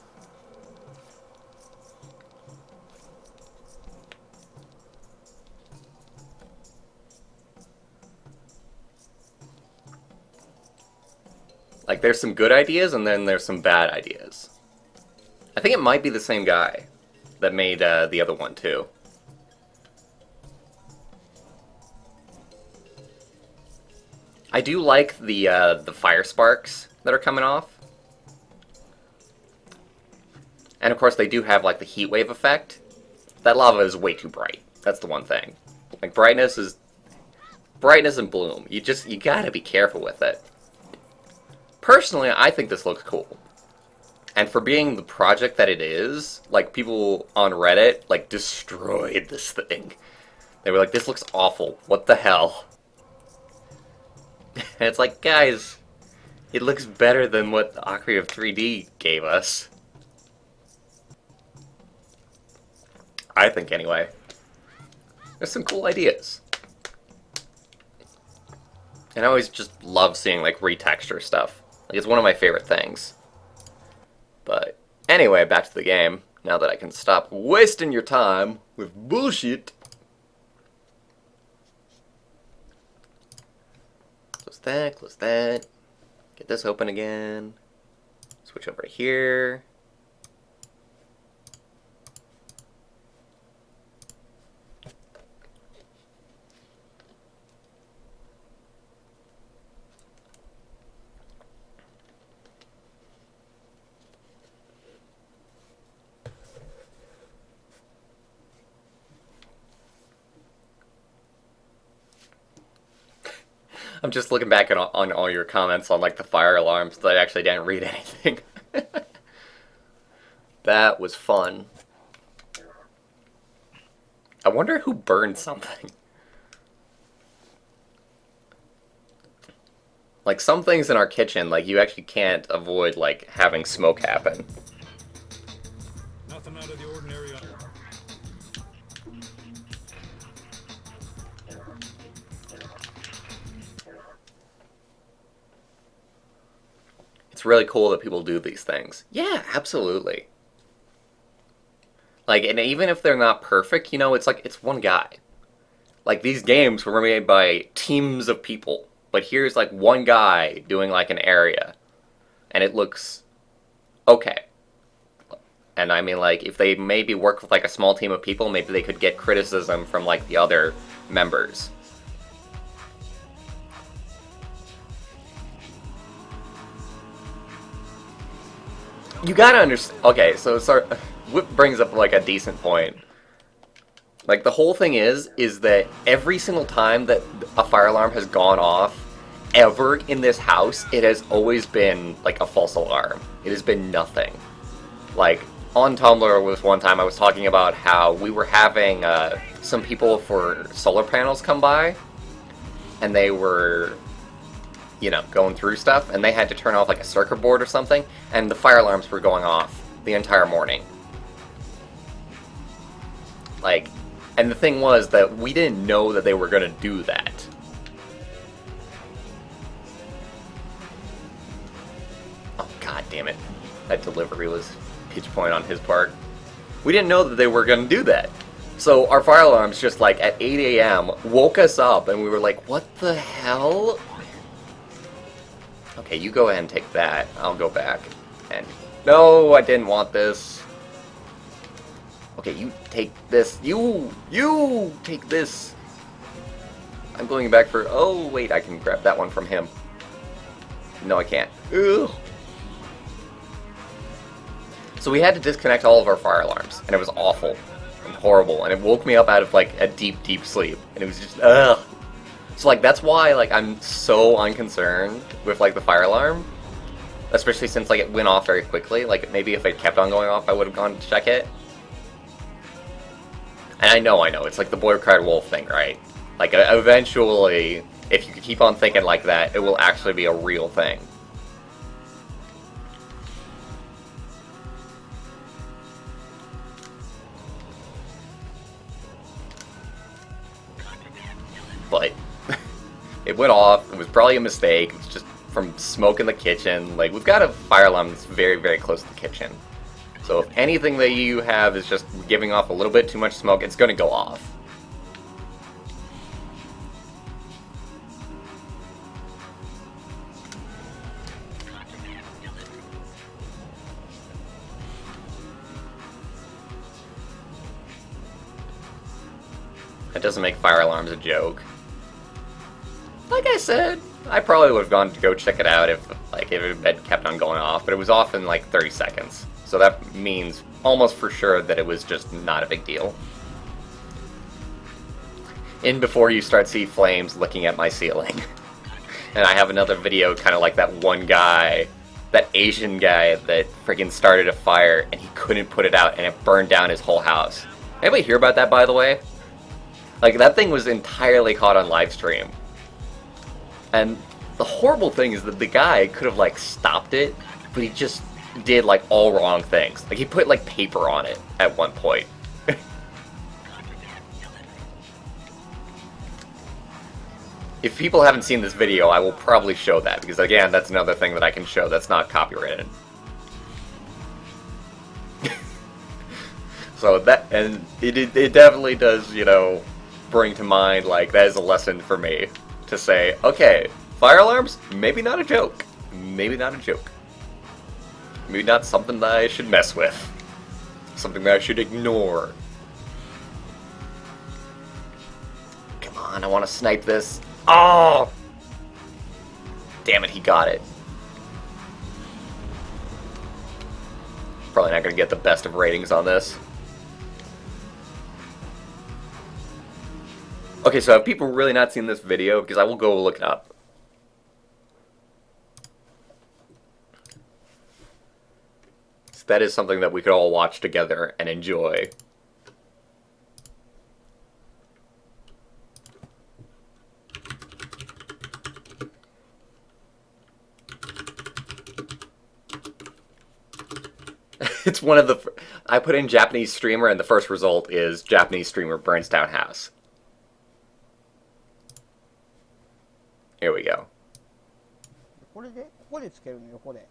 A: Like, there's some good ideas, and then there's some bad ideas. I think it might be the same guy that made the other one, too. I do like the fire sparks that are coming off. And, of course, they do have, like, the heat wave effect. That lava is way too bright. That's the one thing. Like, brightness and bloom. You gotta be careful with it. Personally, I think this looks cool. And for being the project that it is, like, people on Reddit, like, destroyed this thing. They were like, this looks awful. What the hell? And it's like, guys, it looks better than what Ocarina of 3D gave us. I think, anyway. There's some cool ideas. And I always just love seeing, like, retexture stuff. Like, it's one of my favorite things. But anyway, back to the game. Now that I can stop wasting your time with bullshit. Close that, close that. Get this open again. Switch over here. I'm just looking back on all your comments on, like, the fire alarms that I actually didn't read anything. That was fun. I wonder who burned something. Like, some things in our kitchen, like, you actually can't avoid, like, having smoke happen.
F: Nothing out of the ordinary.
A: It's really cool that people do these things. Yeah, absolutely. Like, and even if they're not perfect, you know, it's like, it's one guy. Like, these games were made by teams of people. But here's, like, one guy doing, like, an area. And it looks okay. And I mean, like, if they maybe work with, like, a small team of people, maybe they could get criticism from, like, the other members. You gotta understand. Okay, so Whip brings up, like, a decent point. Like, the whole thing is that every single time that a fire alarm has gone off, ever in this house, it has always been, like, a false alarm. It has been nothing. Like, on Tumblr was one time I was talking about how we were having some people for solar panels come by, and they were, you know, going through stuff, and they had to turn off, like, a circuit board or something, and the fire alarms were going off the entire morning. Like, and the thing was that we didn't know that they were gonna do that. Oh, god damn it. That delivery was pitch point on his part. We didn't know that they were gonna do that. So our fire alarms just, like, at 8 a.m. woke us up, and we were like, what the hell? Okay, you go ahead and take that. I'll go back. And no, I didn't want this. Okay, you take this. You take this. I'm going back for... Oh, wait, I can grab that one from him. No, I can't. Ugh. So we had to disconnect all of our fire alarms, and it was awful. and horrible, and it woke me up out of like a deep, deep sleep, and it was just ugh. So like that's why like I'm so unconcerned with like the fire alarm, especially since like it went off very quickly. Like maybe if it kept on going off, I would have gone to check it. And I know, it's like the boy cried wolf thing, right? Like eventually, if you keep on thinking like that, it will actually be a real thing. But it went off. It was probably a mistake. It's just from smoke in the kitchen. Like, we've got a fire alarm that's very, very close to the kitchen. So if anything that you have is just giving off a little bit too much smoke, it's going to go off. That doesn't make fire alarms a joke. Like I said, I probably would have gone to go check it out if it had kept on going off, but it was off in like 30 seconds. So that means almost for sure that it was just not a big deal. In before you start see flames licking at my ceiling. And I have another video kind of like that one guy, that Asian guy that freaking started a fire and he couldn't put it out and it burned down his whole house. Anybody hear about that, by the way? Like, that thing was entirely caught on Livestream. And the horrible thing is that the guy could have, like, stopped it, but he just did, like, all wrong things. Like, he put, like, paper on it at one point. If people haven't seen this video, I will probably show that, because, again, that's another thing that I can show that's not copyrighted. So that, and it definitely does, you know, bring to mind, like, that is a lesson for me to say, okay, fire alarms, maybe not a joke. Maybe not a joke. Maybe not something that I should mess with. Something that I should ignore. Come on, I want to snipe this. Oh! Damn it, he got it. Probably not going to get the best of ratings on this. Okay, so have people really not seen this video? Because I will go look it up. So that is something that we could all watch together and enjoy. It's one of the... I put in Japanese streamer and the first result is Japanese streamer burns down house. Here we go.
G: これでここでつけるの横で。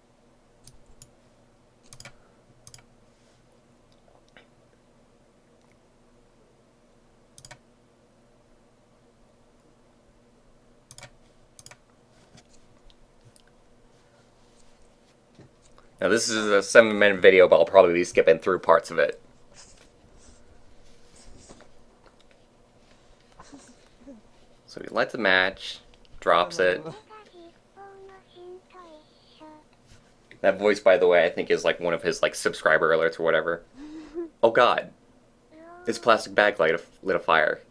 A: Now this is a 7-minute video, but I'll probably be skipping through parts of it. So he lights a match, drops it. That voice, by the way, I think is like one of his like subscriber alerts or whatever. Oh god. His plastic bag lit a fire.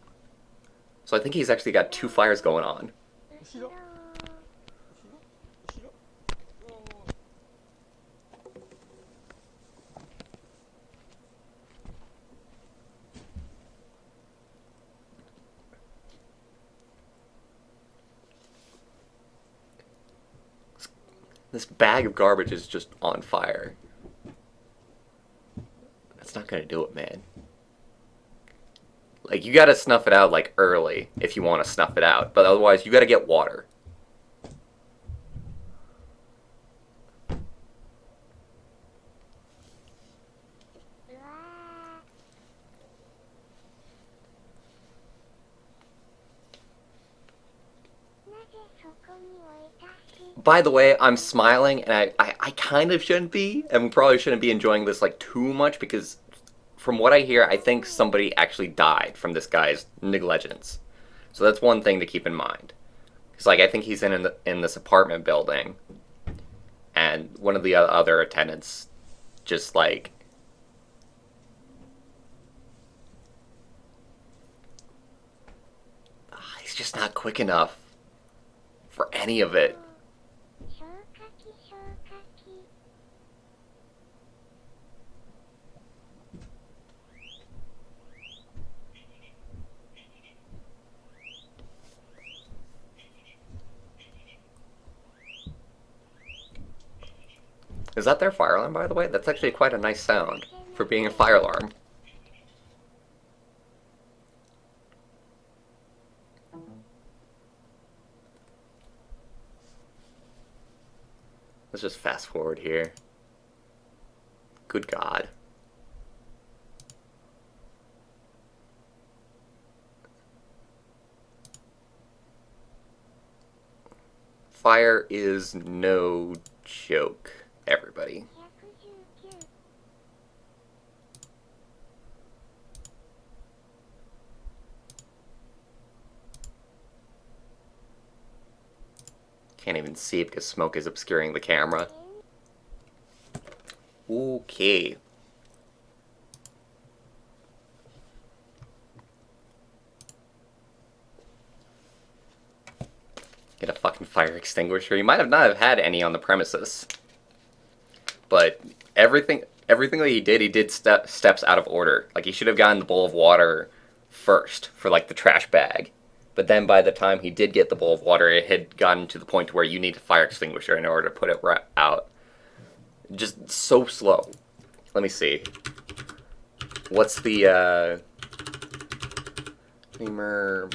A: So I think he's actually got 2 fires going on. This bag of garbage is just on fire. That's not gonna do it, man. Like, you gotta snuff it out, like, early, if you want to snuff it out. But otherwise, you gotta get water. By the way, I'm smiling, and I kind of shouldn't be, and we probably shouldn't be enjoying this, like, too much, because from what I hear, I think somebody actually died from this guy's negligence. So that's one thing to keep in mind. Because, like, I think he's in this apartment building, and one of the other attendants just, like, just not quick enough for any of it. Is that their fire alarm, by the way? That's actually quite a nice sound for being a fire alarm. Let's just fast forward here. Good God. Fire is no joke, everybody. Can't even see because smoke is obscuring the camera. Okay. Get a fucking fire extinguisher. You might not have had any on the premises. But everything that he did steps out of order. Like, he should have gotten the bowl of water first for, like, the trash bag. But then by the time he did get the bowl of water, it had gotten to the point where you need a fire extinguisher in order to put it out. Just so slow. Let me see. What's the, Dreamer...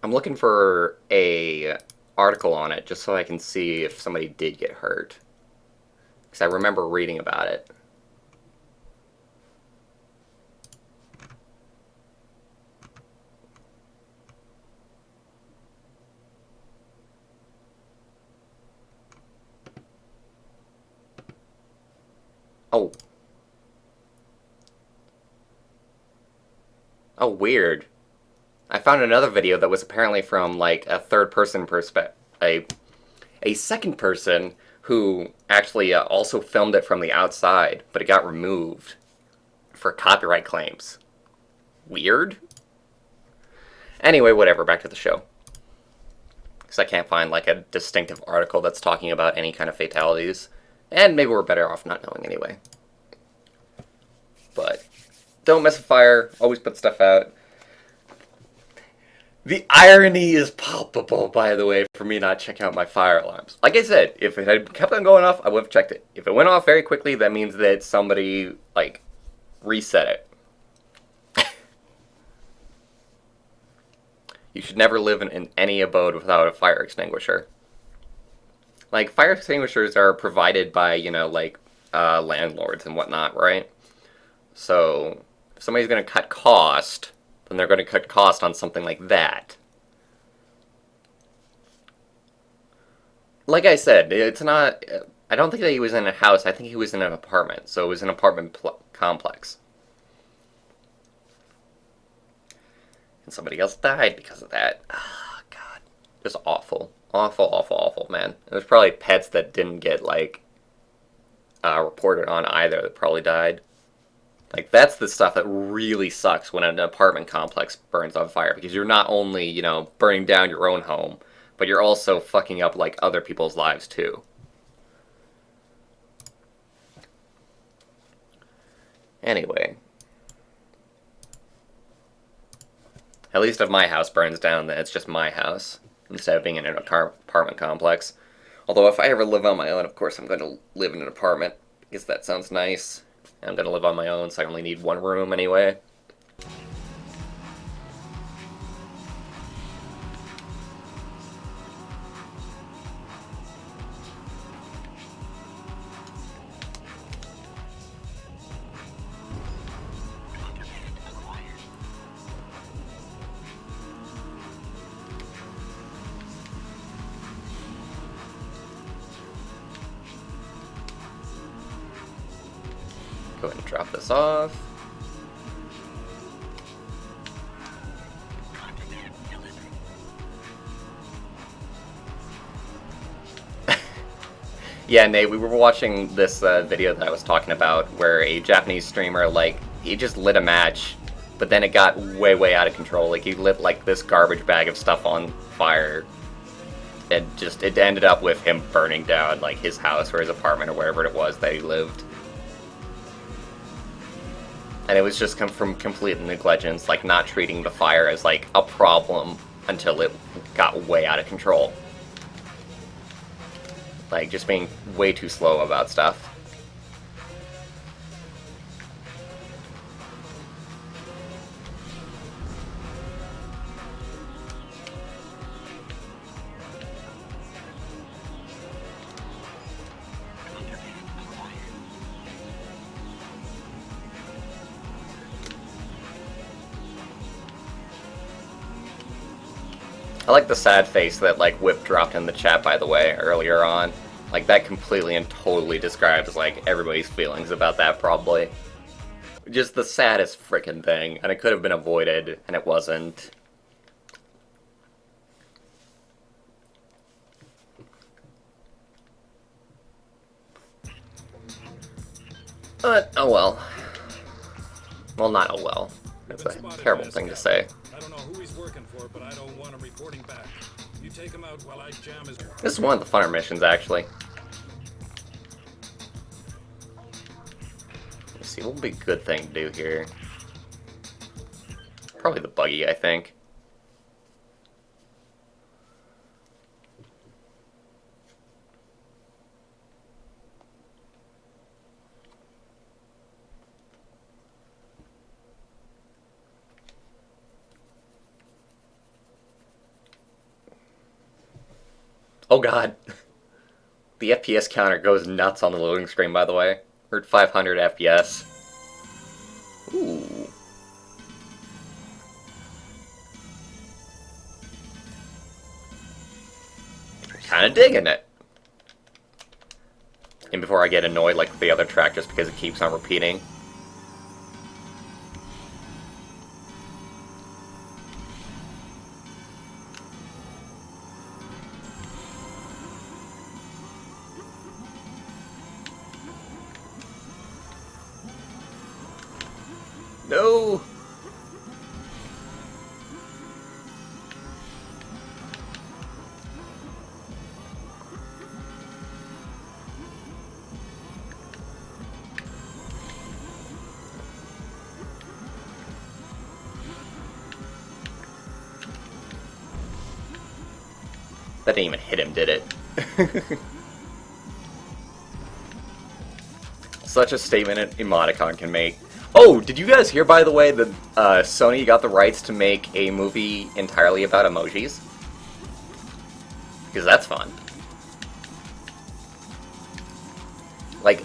A: I'm looking for a article on it just so I can see if somebody did get hurt. Because I remember reading about it. Oh. Oh, weird. I found another video that was apparently from, like, a third-person perspective. A second person who actually also filmed it from the outside, but it got removed for copyright claims. Weird? Anyway, whatever, back to the show. Because I can't find, like, a distinctive article that's talking about any kind of fatalities. And maybe we're better off not knowing anyway. But don't mess with fire. Always put stuff out. The irony is palpable, by the way, for me not checking out my fire alarms. Like I said, if it had kept on going off, I would have checked it. If it went off very quickly, that means that somebody, like, reset it. You should never live in any abode without a fire extinguisher. Like, fire extinguishers are provided by, you know, like, landlords and whatnot, right? So, if somebody's going to cut cost, then they're going to cut cost on something like that. Like I said, it's not... I don't think that he was in a house. I think he was in an apartment. So it was an apartment complex. And somebody else died because of that. Oh, God. Just awful. Awful, awful, awful, man. There's probably pets that didn't get, like, reported on either that probably died. Like, that's the stuff that really sucks when an apartment complex burns on fire. Because you're not only, you know, burning down your own home, but you're also fucking up, like, other people's lives, too. Anyway. At least if my house burns down, then it's just my house, instead of being in an apartment complex. Although, if I ever live on my own, of course I'm going to live in an apartment, because that sounds nice. I'm going to live on my own, so I only need one room anyway. Go ahead and drop this off. Yeah, Nate, we were watching this video that I was talking about where a Japanese streamer, like, he just lit a match, but then it got way, way out of control. Like, he lit, like, this garbage bag of stuff on fire. And just, it ended up with him burning down, like, his house or his apartment or wherever it was that he lived. And it was just come from complete negligence, like, not treating the fire as, like, a problem until it got way out of control. Like, just being way too slow about stuff. I like the sad face that, like, Whip dropped in the chat, by the way, earlier on. Like, that completely and totally describes, like, everybody's feelings about that, probably. Just the saddest frickin' thing, and it could have been avoided, and it wasn't. But, oh well. Well, not oh well. That's a terrible thing to say.
F: I don't know who he's working for, but I don't want him reporting back. You take him out while I jam his...
A: This is one of the funner missions, actually. Let's see, what would be a good thing to do here? Probably the buggy, I think. Oh god. The FPS counter goes nuts on the loading screen, by the way. We're at 500 FPS. Ooh. Kinda digging it. And before I get annoyed like the other track just because it keeps on repeating. No! That didn't even hit him, did it? Such a statement an emoticon can make. Oh, did you guys hear, by the way, that Sony got the rights to make a movie entirely about emojis? Because that's fun. Like,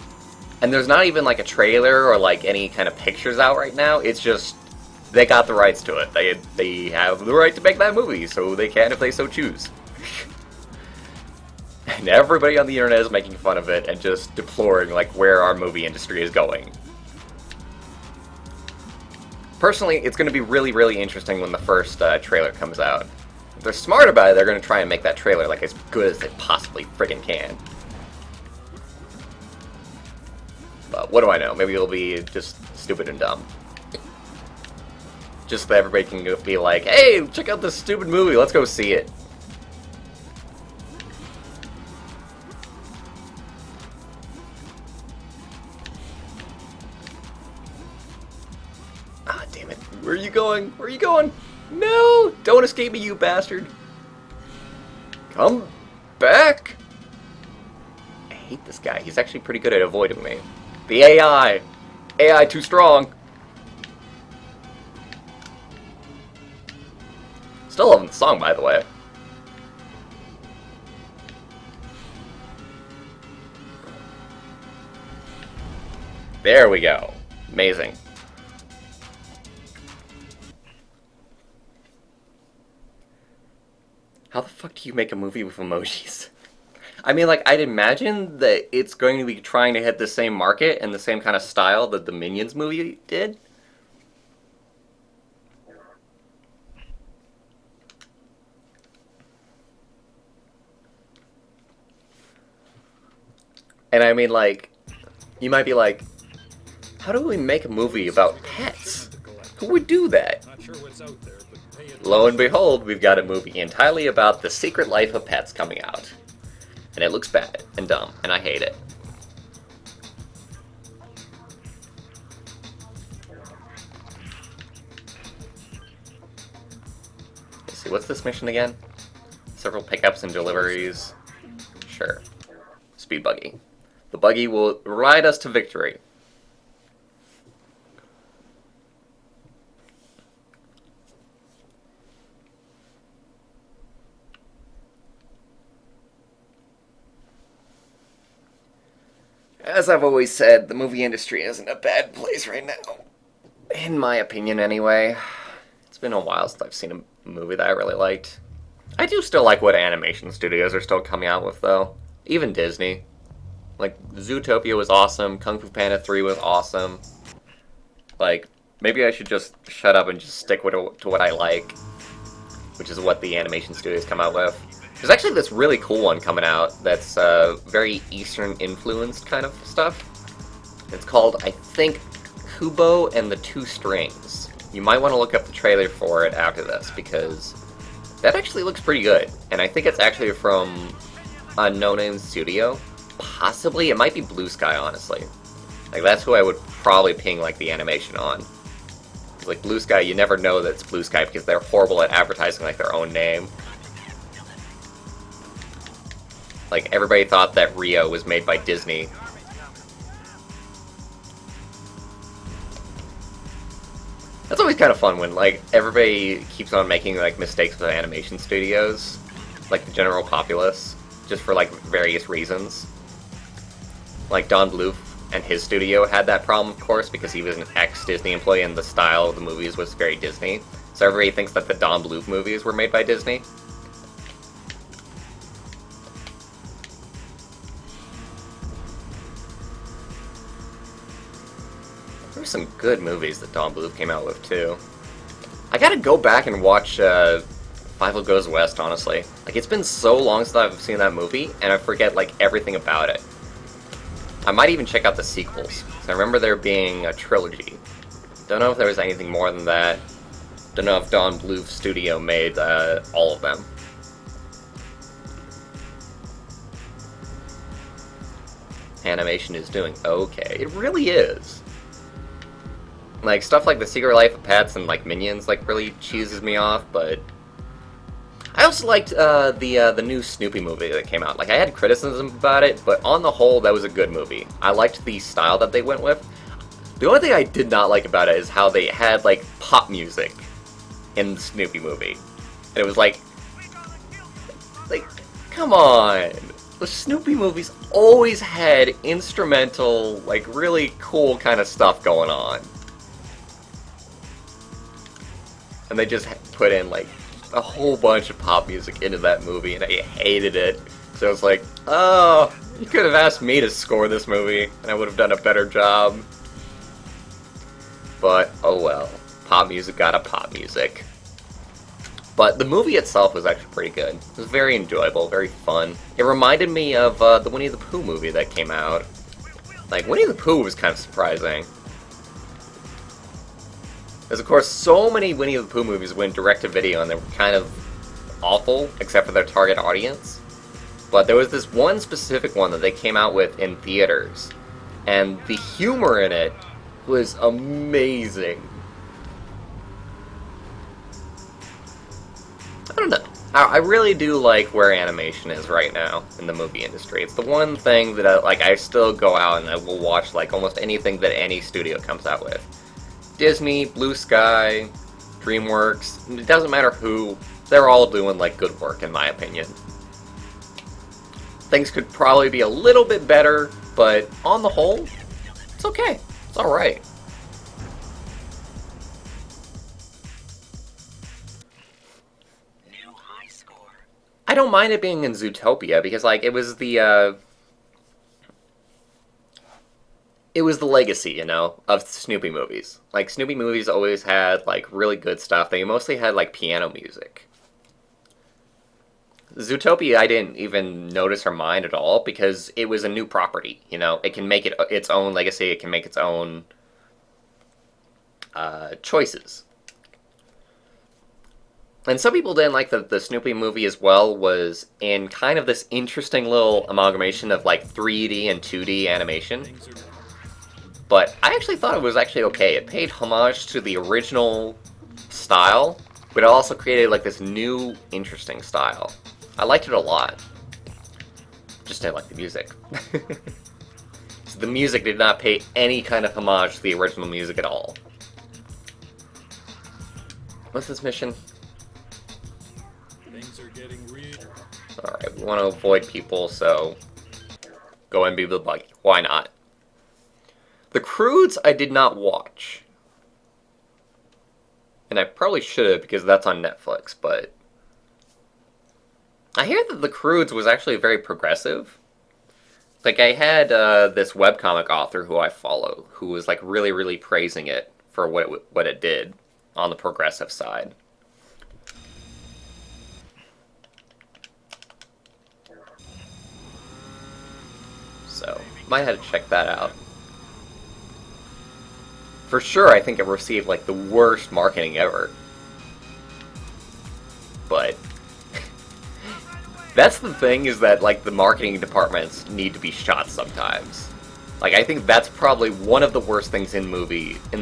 A: and there's not even like a trailer or like any kind of pictures out right now. It's just, they got the rights to it. They have the right to make that movie, so they can if they so choose. And everybody on the internet is making fun of it and just deploring like where our movie industry is going. Personally, it's going to be really, really interesting when the first trailer comes out. If they're smart about it, they're going to try and make that trailer like as good as they possibly friggin' can. But what do I know? Maybe it'll be just stupid and dumb. Just that everybody can be like, hey, check out this stupid movie, let's go see it. Ah, damn it. Where are you going? Where are you going? No! Don't escape me, you bastard! Come back! I hate this guy. He's actually pretty good at avoiding me. The AI! AI too strong! Still loving the song, by the way. There we go. Amazing. How the fuck do you make a movie with emojis? I mean, like, I'd imagine that it's going to be trying to hit the same market and the same kind of style that the Minions movie did. And I mean, like, you might be like, how do we make a movie about pets? Who would do that?
F: Not sure what's out there, but pay attention.
A: Lo and behold, we've got a movie entirely about the secret life of pets coming out. And it looks bad and dumb, and I hate it. Let's see, what's this mission again? Several pickups and deliveries. Sure. Speed buggy. The buggy will ride us to victory. As I've always said, the movie industry is in a bad place right now. In my opinion, anyway. It's been a while since I've seen a movie that I really liked. I do still like what animation studios are still coming out with, though. Even Disney. Like, Zootopia was awesome, Kung Fu Panda 3 was awesome. Like, maybe I should just shut up and just stick to what I like. Which is what the animation studios come out with. There's actually this really cool one coming out that's very Eastern-influenced kind of stuff. It's called, I think, Kubo and the Two Strings. You might want to look up the trailer for it after this, because that actually looks pretty good. And I think it's actually from a no-name studio. Possibly, it might be Blue Sky, honestly. Like, that's who I would probably ping, like, the animation on. Like, Blue Sky, you never know that it's Blue Sky because they're horrible at advertising, like, their own name. Like, everybody thought that Rio was made by Disney. That's always kind of fun when, like, everybody keeps on making, like, mistakes with animation studios. Like, the general populace. Just for, like, various reasons. Like, Don Bluth and his studio had that problem, of course, because he was an ex-Disney employee and the style of the movies was very Disney. So everybody thinks that the Don Bluth movies were made by Disney. There were some good movies that Don Bluth came out with, too. I gotta go back and watch Five Goes West, honestly. Like, it's been so long since I've seen that movie, and I forget, like, everything about it. I might even check out the sequels. I remember there being a trilogy. Don't know if there was anything more than that. Don't know if Don Bluth's studio made all of them. Animation is doing okay. It really is. Like, stuff like The Secret Life of Pets and, like, Minions, like, really cheeses me off, but I also liked the new Snoopy movie that came out. Like, I had criticism about it, but on the whole, that was a good movie. I liked the style that they went with. The only thing I did not like about it is how they had, like, pop music in the Snoopy movie. And it was like, come on. The Snoopy movies always had instrumental, like, really cool kind of stuff going on. And they just put in, like, a whole bunch of pop music into that movie, and I hated it. So I was like, oh, you could have asked me to score this movie, and I would have done a better job. But, oh well. Pop music got a pop music. But the movie itself was actually pretty good. It was very enjoyable, very fun. It reminded me of the Winnie the Pooh movie that came out. Like, Winnie the Pooh was kind of surprising. There's, of course, so many Winnie the Pooh movies went direct-to-video, and they were kind of awful, except for their target audience. But there was this one specific one that they came out with in theaters, and the humor in it was amazing. I don't know. I really do like where animation is right now in the movie industry. It's the one thing that I still go out and I will watch, like, almost anything that any studio comes out with. Disney, Blue Sky, DreamWorks, it doesn't matter who, they're all doing, like, good work, in my opinion. Things could probably be a little bit better, but on the whole, it's okay. It's alright.
H: New high score.
A: I don't mind it being in Zootopia, because, like, it was the legacy, you know, of Snoopy movies. Like, Snoopy movies always had, like, really good stuff. They mostly had, like, piano music. Zootopia, I didn't even notice her mind at all because it was a new property. You know, it can make it its own legacy. It can make its own choices. And some people didn't like the Snoopy movie as well. Was in kind of this interesting little amalgamation of like 3D and 2D animation. But I actually thought it was actually okay. It paid homage to the original style, but it also created like this new interesting style. I liked it a lot. Just didn't like the music. So the music did not pay any kind of homage to the original music at all. What's this mission?
F: Things are getting real.
A: Alright, we want to avoid people, so go and be the buggy. Why not? The Croods I did not watch. And I probably should have because that's on Netflix, but I hear that The Croods was actually very progressive. Like, I had this webcomic author who I follow who was like really, really praising it for what it did on the progressive side. So, might have to check that out. For sure, I think it received like the worst marketing ever. But that's the thing, is that like the marketing departments need to be shot sometimes. Like, I think that's probably one of the worst things in the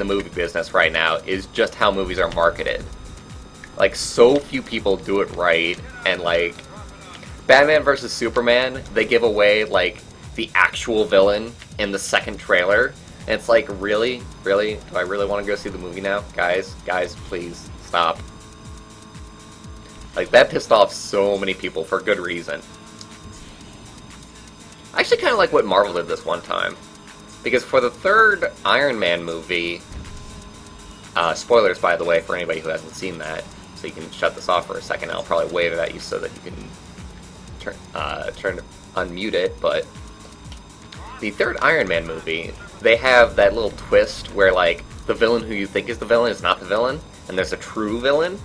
A: movie business right now, is just how movies are marketed. Like, so few people do it right, and like Batman vs Superman, they give away like the actual villain in the second trailer. And it's like, really? Really? Do I really want to go see the movie now? Guys, please, stop. Like, that pissed off so many people for good reason. I actually kind of like what Marvel did this one time. Because for the third Iron Man movie, spoilers, by the way, for anybody who hasn't seen that, so you can shut this off for a second. I'll probably wave it at you so that you can unmute it, but the third Iron Man movie, they have that little twist where, like, the villain who you think is the villain is not the villain, and there's a true villain.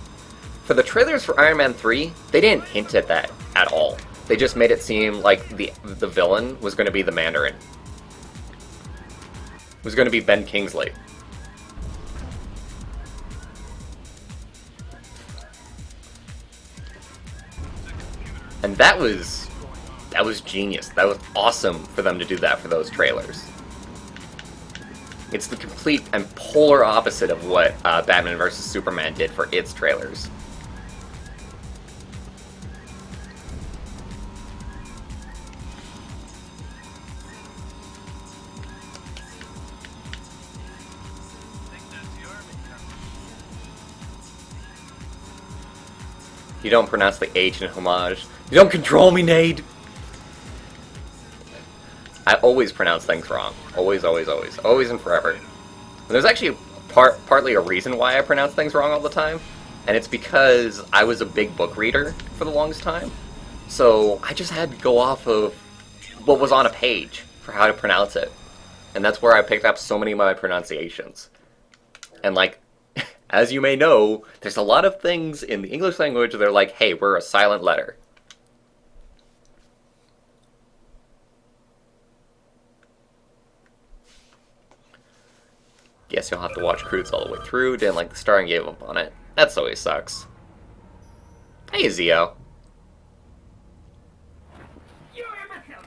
A: For the trailers for Iron Man 3, they didn't hint at that at all. They just made it seem like the villain was going to be the Mandarin. It was going to be Ben Kingsley. And that was genius. That was awesome for them to do that for those trailers. It's the complete and polar opposite of what Batman vs Superman did for its trailers. You don't pronounce the H in homage. You don't control me, Nade! I always pronounce things wrong. Always, always, always. Always and forever. And there's actually partly a reason why I pronounce things wrong all the time. And it's because I was a big book reader for the longest time. So I just had to go off of what was on a page for how to pronounce it. And that's where I picked up so many of my pronunciations. And like, as you may know, there's a lot of things in the English language that are like, hey, we're a silent letter. Guess you'll have to watch Croods all the way through. Didn't like the star and gave up on it. That always sucks. Hey, Zio.
E: You imbecile!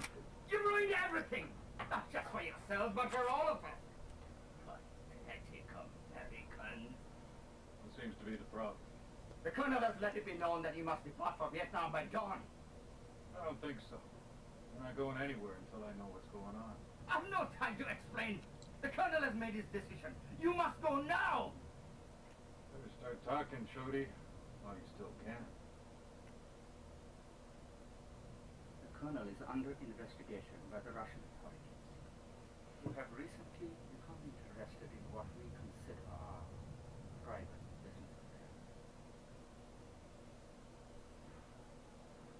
E: You ruined everything! Not just for yourself, but for all of us! Pathetic American.
D: What seems to be the problem?
E: The Colonel has let it be known that he must depart for Vietnam by dawn.
D: I don't think so. I'm not going anywhere until I know what's going on.
E: I've no time to explain. The Colonel has made his decision. You must go now!
D: Better start talking, Shody, while you still can.
E: The Colonel is under investigation by the Russian authorities. You have recently become interested in what we consider our private business affairs.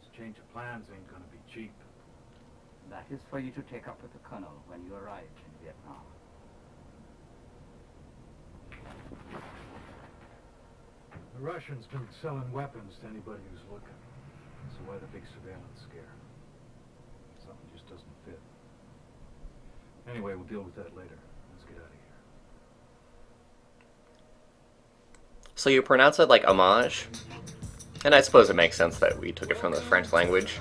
D: This change of plans ain't gonna be cheap.
E: That is for you to take up with the Colonel when you arrive in Vietnam.
D: The Russians been selling weapons to anybody who's looking. So why the big surveillance scare? Something just doesn't fit. Anyway, we'll deal with that later. Let's get out of here.
A: So you pronounce it like homage? And I suppose it makes sense that we took it from the French language.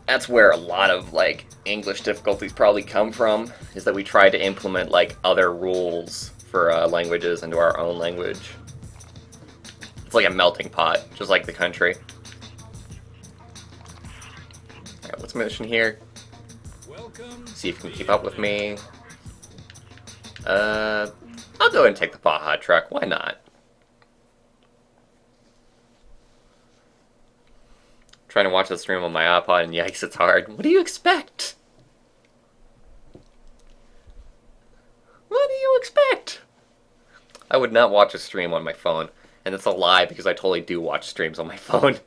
A: That's where a lot of, like, English difficulties probably come from, is that we tried to implement, like, other rules for languages into our own language. It's like a melting pot, just like the country. Alright, what's my mission here?
F: Welcome.
A: See if you can keep up with me. I'll go ahead and take the Baja truck, why not? Trying to watch the stream on my iPod, and yikes, it's hard. What do you expect? What do you expect? I would not watch a stream on my phone, and it's a lie because I totally do watch streams on my phone.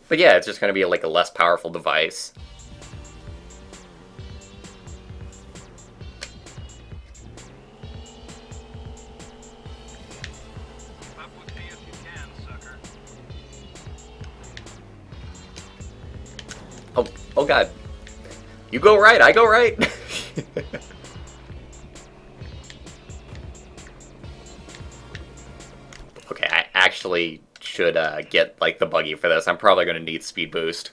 A: But yeah, it's just going to be like a less powerful device. Oh god. You go right, I go right. Okay, I actually should get like the buggy for this. I'm probably going to need speed boost.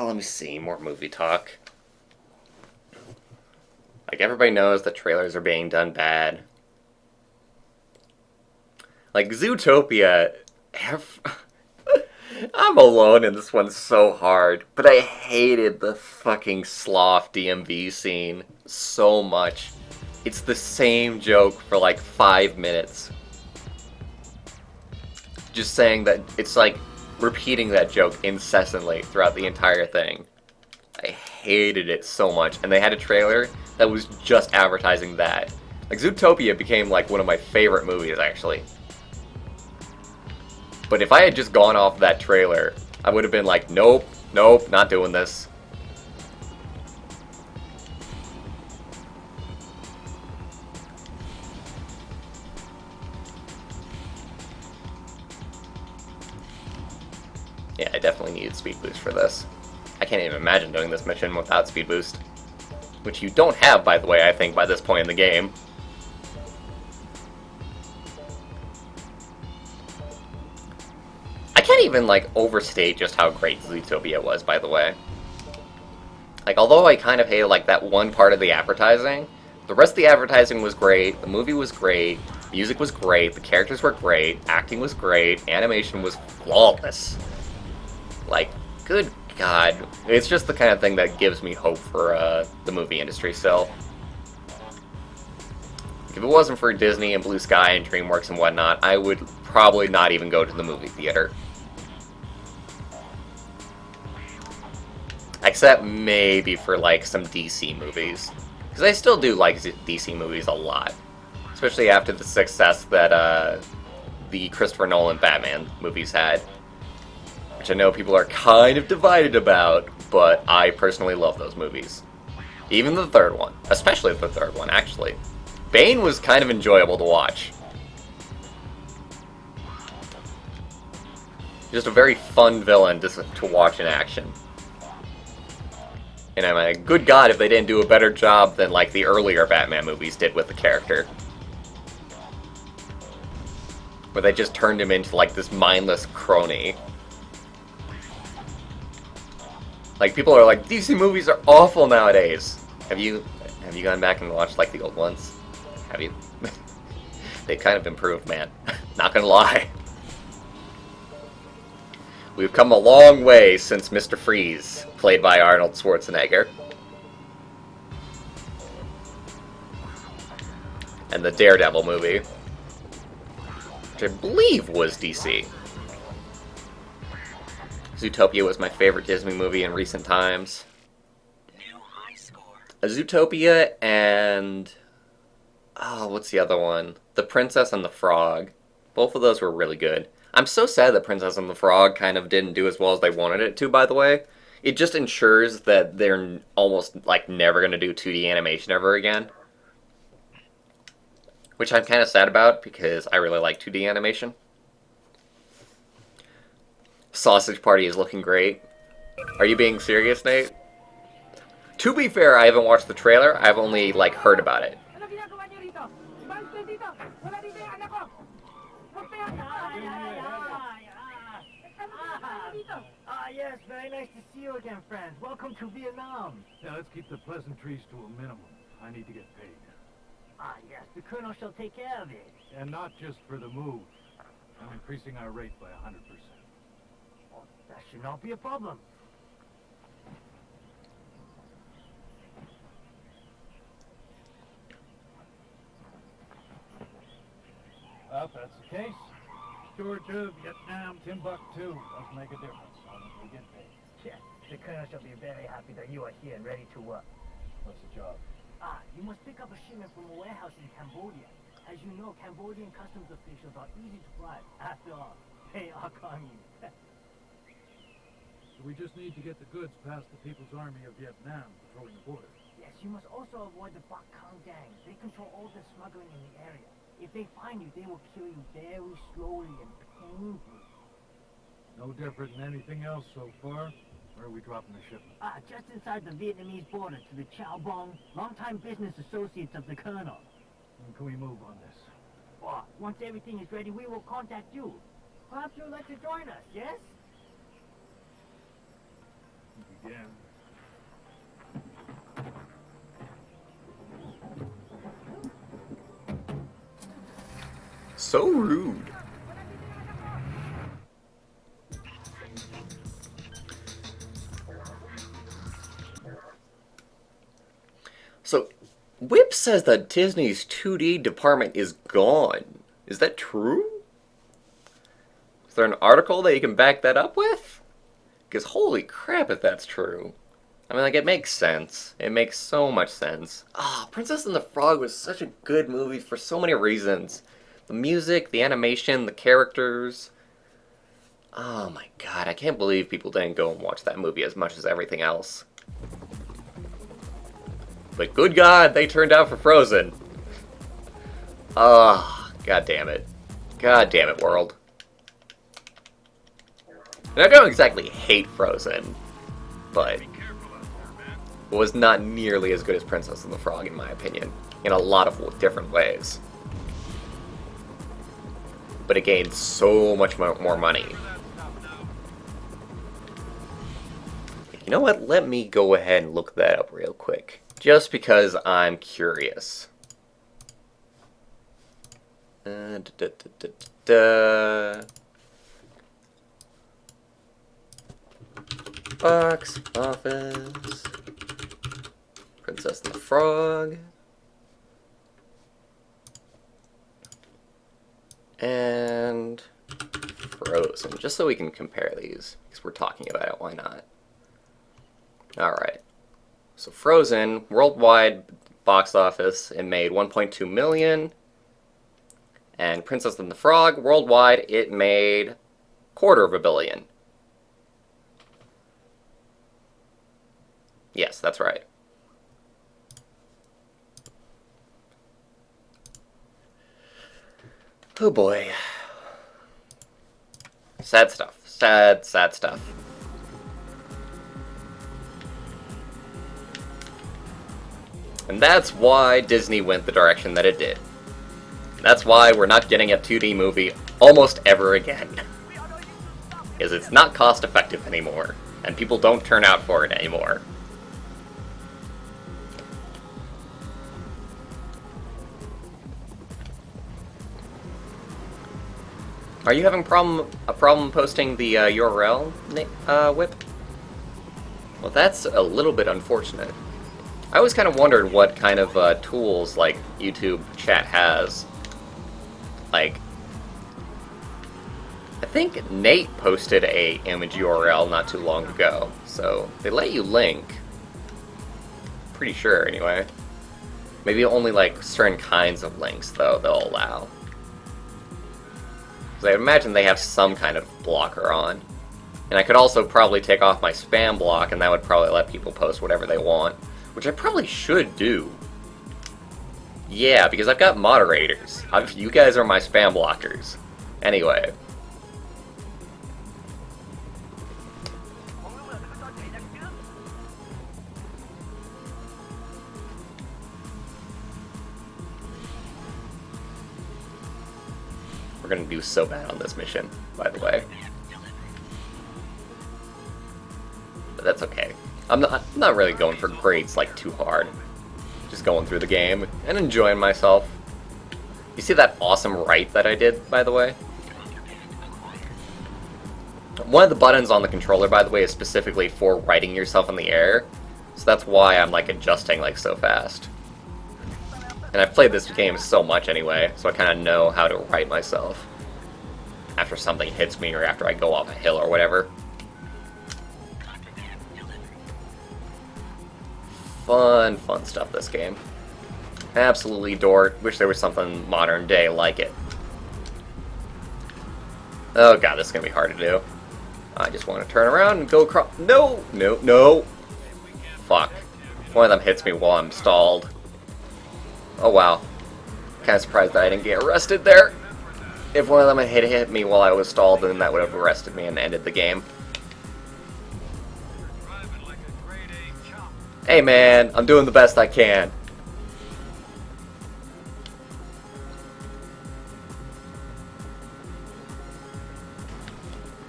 A: Let me see, more movie talk. Like, everybody knows that trailers are being done bad. Like, Zootopia... I'm alone in this one so hard, but I hated the fucking sloth DMV scene so much. It's the same joke for like 5 minutes. Just saying that it's like repeating that joke incessantly throughout the entire thing. I hated it so much, and they had a trailer that was just advertising that. Like, Zootopia became like one of my favorite movies, actually. But if I had just gone off that trailer, I would have been like, nope, nope, not doing this. Yeah, I definitely needed speed boost for this. I can't even imagine doing this mission without speed boost. Which you don't have, by the way, I think, by this point in the game. I can't even, like, overstate just how great Zootopia was, by the way. Like, although I kind of hated, like, that one part of the advertising, the rest of the advertising was great, the movie was great, music was great, the characters were great, acting was great, animation was flawless. Like, good God. It's just the kind of thing that gives me hope for the movie industry still. If it wasn't for Disney and Blue Sky and DreamWorks and whatnot, I would probably not even go to the movie theater. Except maybe for, like, some DC movies. Because I still do like DC movies a lot. Especially after the success that the Christopher Nolan Batman movies had. Which I know people are kind of divided about, but I personally love those movies. Even the third one. Especially the third one, actually. Bane was kind of enjoyable to watch. Just a very fun villain to watch in action. And I'm like, good God, if they didn't do a better job than, like, the earlier Batman movies did with the character. Where they just turned him into, like, this mindless crony. Like, people are like, DC movies are awful nowadays. Have you gone back and watched, like, the old ones? Have you? They've kind of improved, man. Not gonna lie. We've come a long way since Mr. Freeze, played by Arnold Schwarzenegger. And the Daredevil movie, which I believe was DC. Zootopia was my favorite Disney movie in recent times.
B: New high score.
A: Zootopia and... oh, what's the other one? The Princess and the Frog. Both of those were really good. I'm so sad that Princess and the Frog kind of didn't do as well as they wanted it to, by the way. It just ensures that they're almost, like, never going to do 2D animation ever again. Which I'm kind of sad about, because I really like 2D animation. Sausage Party is looking great. Are you being serious, Nate? To be fair, I haven't watched the trailer. I've only, like, heard about it.
C: Yes, very nice to see you again, friends. Welcome to Vietnam.
D: Now let's keep the pleasantries to a minimum. I need to get paid.
C: Yes, the Colonel shall take care of it.
D: And not just for the move. I'm increasing our rate by 100%.
C: Oh, that should not be a problem.
D: Well, if that's the case, Georgia, Vietnam, Timbuktu, doesn't make a difference. As long as we get paid.
C: Yes, the Colonel shall be very happy that you are here and ready to work.
D: What's the job?
C: You must pick up a shipment from a warehouse in Cambodia. As you know, Cambodian customs officials are easy to bribe. After all, they are communists.
D: So we just need to get the goods past the People's Army of Vietnam patrolling the border.
C: Yes, you must also avoid the Bak Kang gang. They control all the smuggling in the area. If they find you, they will kill you very slowly and painfully.
D: No different than anything else so far. Where are we dropping the shipment?
C: Just inside the Vietnamese border to the Chao Bong, longtime business associates of the Colonel.
D: When can we move on this?
C: Once everything is ready, we will contact you. Perhaps you'd like to join us, yes?
D: Again.
A: So rude. So, Whip says that Disney's 2D department is gone. Is that true? Is there an article that you can back that up with? Because holy crap if that's true. I mean, like, it makes sense. It makes so much sense. Princess and the Frog was such a good movie for so many reasons. The music, the animation, the characters. Oh my god, I can't believe people didn't go and watch that movie as much as everything else. But good God, they turned out for Frozen. God damn it. God damn it, world. And I don't exactly hate Frozen, but it was not nearly as good as Princess and the Frog, in my opinion, in a lot of different ways. But it gained so much more money. You know what? Let me go ahead and look that up real quick. Just because I'm curious. Box office. Princess and the Frog. And Frozen. Just so we can compare these. Because we're talking about it, why not? Alright. So Frozen, worldwide box office, it made 1.2 million. And Princess and the Frog, worldwide, it made $250 million. Yes, that's right. Oh boy. Sad stuff. Sad, sad stuff. And that's why Disney went the direction that it did. That's why we're not getting a 2D movie almost ever again. Because it's not cost effective anymore, and people don't turn out for it anymore. Are you having a problem posting the URL, Whip? Well, that's a little bit unfortunate. I always kind of wondered what kind of tools, like, YouTube chat has. Like, I think Nate posted a image URL not too long ago, so they let you link. Pretty sure, anyway. Maybe only, like, certain kinds of links, though, they'll allow. Because I imagine they have some kind of blocker on. And I could also probably take off my spam block, and that would probably let people post whatever they want. Which I probably should do. Yeah, because I've got moderators. You guys are my spam blockers. Anyway. We're gonna do so bad on this mission, by the way. But that's okay. I'm not really going for grades like too hard. Just going through the game and enjoying myself. You see that awesome right that I did, by the way? One of the buttons on the controller, by the way, is specifically for righting yourself in the air. So that's why I'm like adjusting like so fast. And I've played this game so much anyway, so I kind of know how to right myself after something hits me or after I go off a hill or whatever. Fun stuff, this game. Absolutely adore it. Wish there was something modern day like it. Oh god, this is gonna be hard to do. I just want to turn around and go across. No! No, no! Fuck. One of them hits me while I'm stalled. Oh wow. Kind of surprised that I didn't get arrested there. If one of them had hit me while I was stalled, then that would have arrested me and ended the game. Hey man, I'm doing the best I can.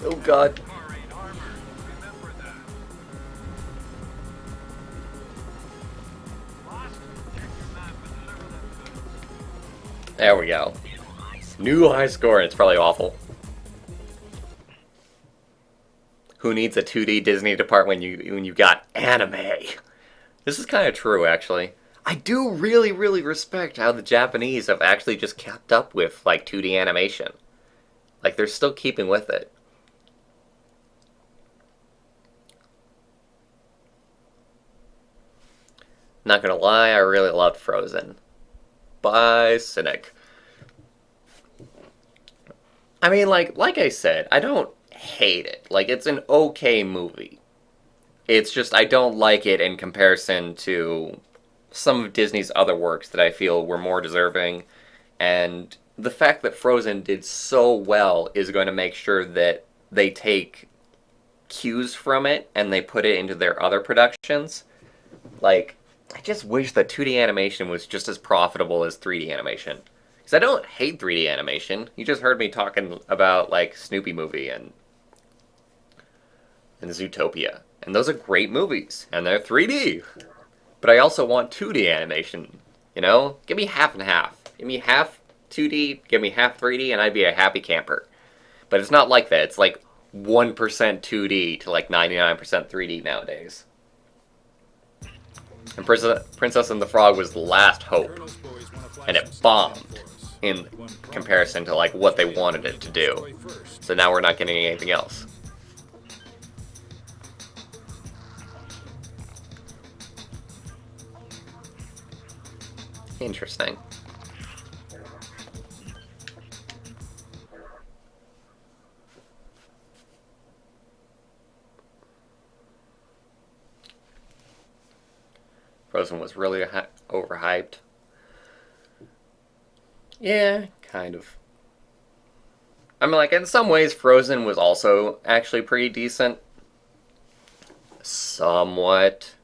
A: Oh god. There we go. New high score, and it's probably awful. Who needs a 2D Disney department when you got anime? This is kind of true, actually. I do really respect how the Japanese have actually just kept up with, like, 2D animation. Like, they're still keeping with it. Not gonna lie, I really loved Frozen. By Cynic. I mean, like I said, I don't hate it. Like, it's an okay movie. It's just I don't like it in comparison to some of Disney's other works that I feel were more deserving. And the fact that Frozen did so well is going to make sure that they take cues from it and they put it into their other productions. Like, I just wish that 2D animation was just as profitable as 3D animation. Because I don't hate 3D animation. You just heard me talking about, like, Snoopy Movie and Zootopia. And those are great movies. And they're 3D. But I also want 2D animation. You know? Give me half and half. Give me half 2D, give me half 3D, and I'd be a happy camper. But it's not like that. It's like 1% 2D to like 99% 3D nowadays. And Princess and the Frog was the last hope. And it bombed in comparison to like what they wanted it to do. So now we're not getting anything else. Interesting. Frozen was really overhyped. Yeah, kind of. I mean, like, in some ways, Frozen was also actually pretty decent. Somewhat.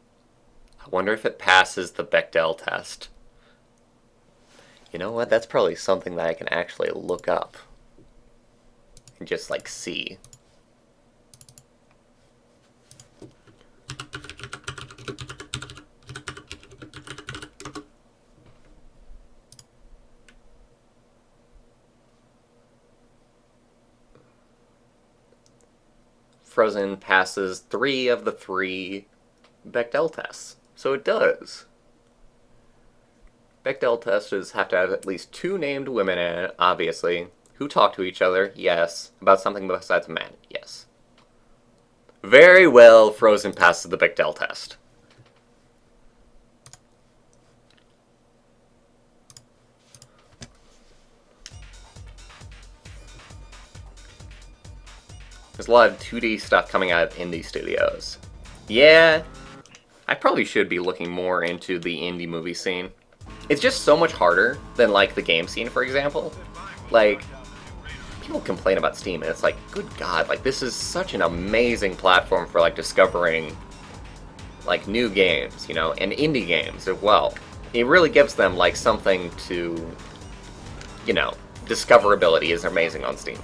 A: I wonder if it passes the Bechdel test. You know what? That's probably something that I can actually look up. And just, like, see. Frozen passes 3 of the 3 Bechdel tests. So it does. Bechdel tests have to have at least 2 named women in it, obviously. Who talk to each other? Yes. About something besides men? Yes. Very well, Frozen passes the Bechdel test. There's a lot of 2D stuff coming out of indie studios. Yeah, I probably should be looking more into the indie movie scene. It's just so much harder than, like, the game scene, for example. Like, people complain about Steam, and it's like, good God, like, this is such an amazing platform for, like, discovering, like, new games, you know, and indie games as well. It really gives them, like, something to, you know, discoverability is amazing on Steam.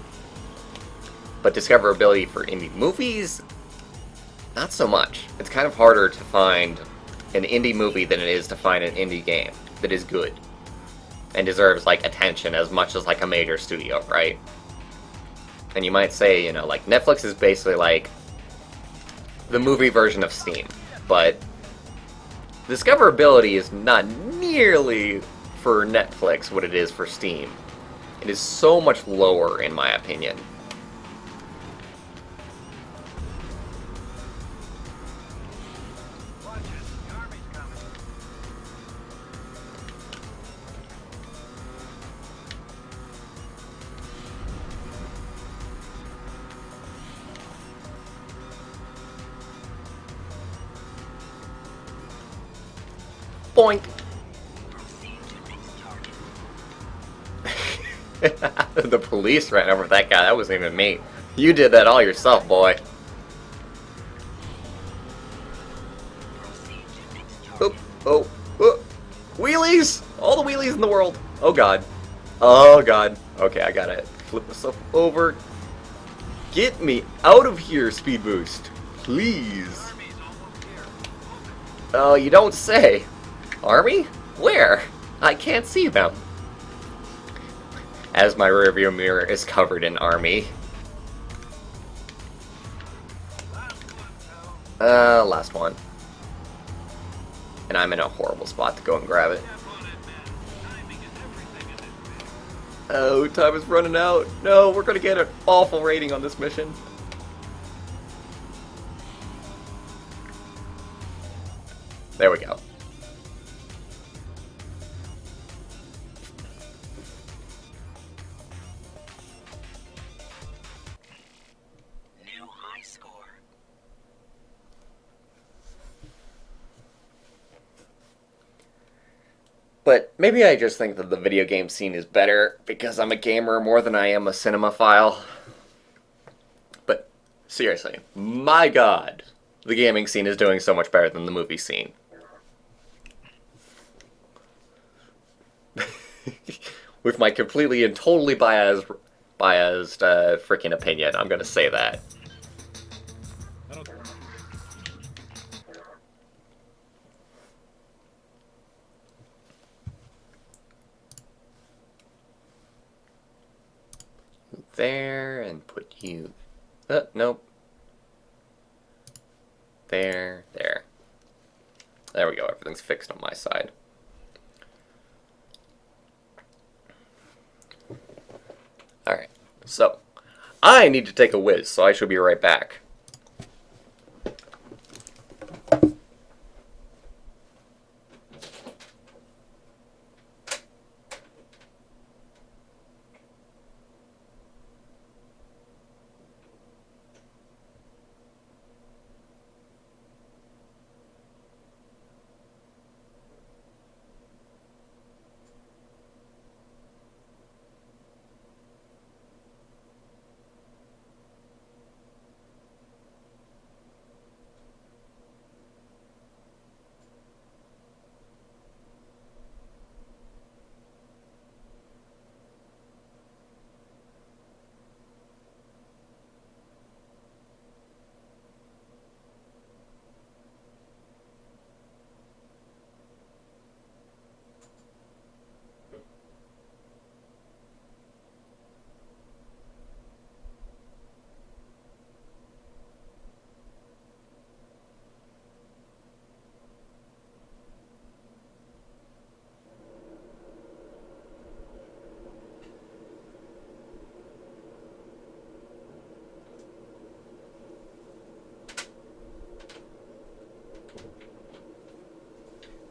A: But discoverability for indie movies, not so much. It's kind of harder to find an indie movie than it is to find an indie game that is good and deserves, like, attention as much as, like, a major studio, right? And you might say, you know, like, Netflix is basically, like, the movie version of Steam, but discoverability is not nearly for Netflix what it is for Steam. It is so much lower, in my opinion. Boink! The police ran over that guy. That wasn't even me. You did that all yourself, boy. Oh, oh, oh. Wheelies! All the wheelies in the world. Oh, God. Oh, God. Okay, I gotta flip myself over. Get me out of here, Speed Boost. Please. Oh, you don't say. Army? Where? I can't see them. As my rearview mirror is covered in army. Last one. And I'm in a horrible spot to go and grab it. Oh, time is running out. No, we're gonna get an awful rating on this mission. There we go. But maybe I just think that the video game scene is better because I'm a gamer more than I am a cinemaphile. But seriously, my God, the gaming scene is doing so much better than the movie scene. With my completely and totally biased freaking opinion, I'm gonna say that. There, and put you... nope. There, there. There we go, everything's fixed on my side. Alright, so, I need to take a whiz, so I shall be right back.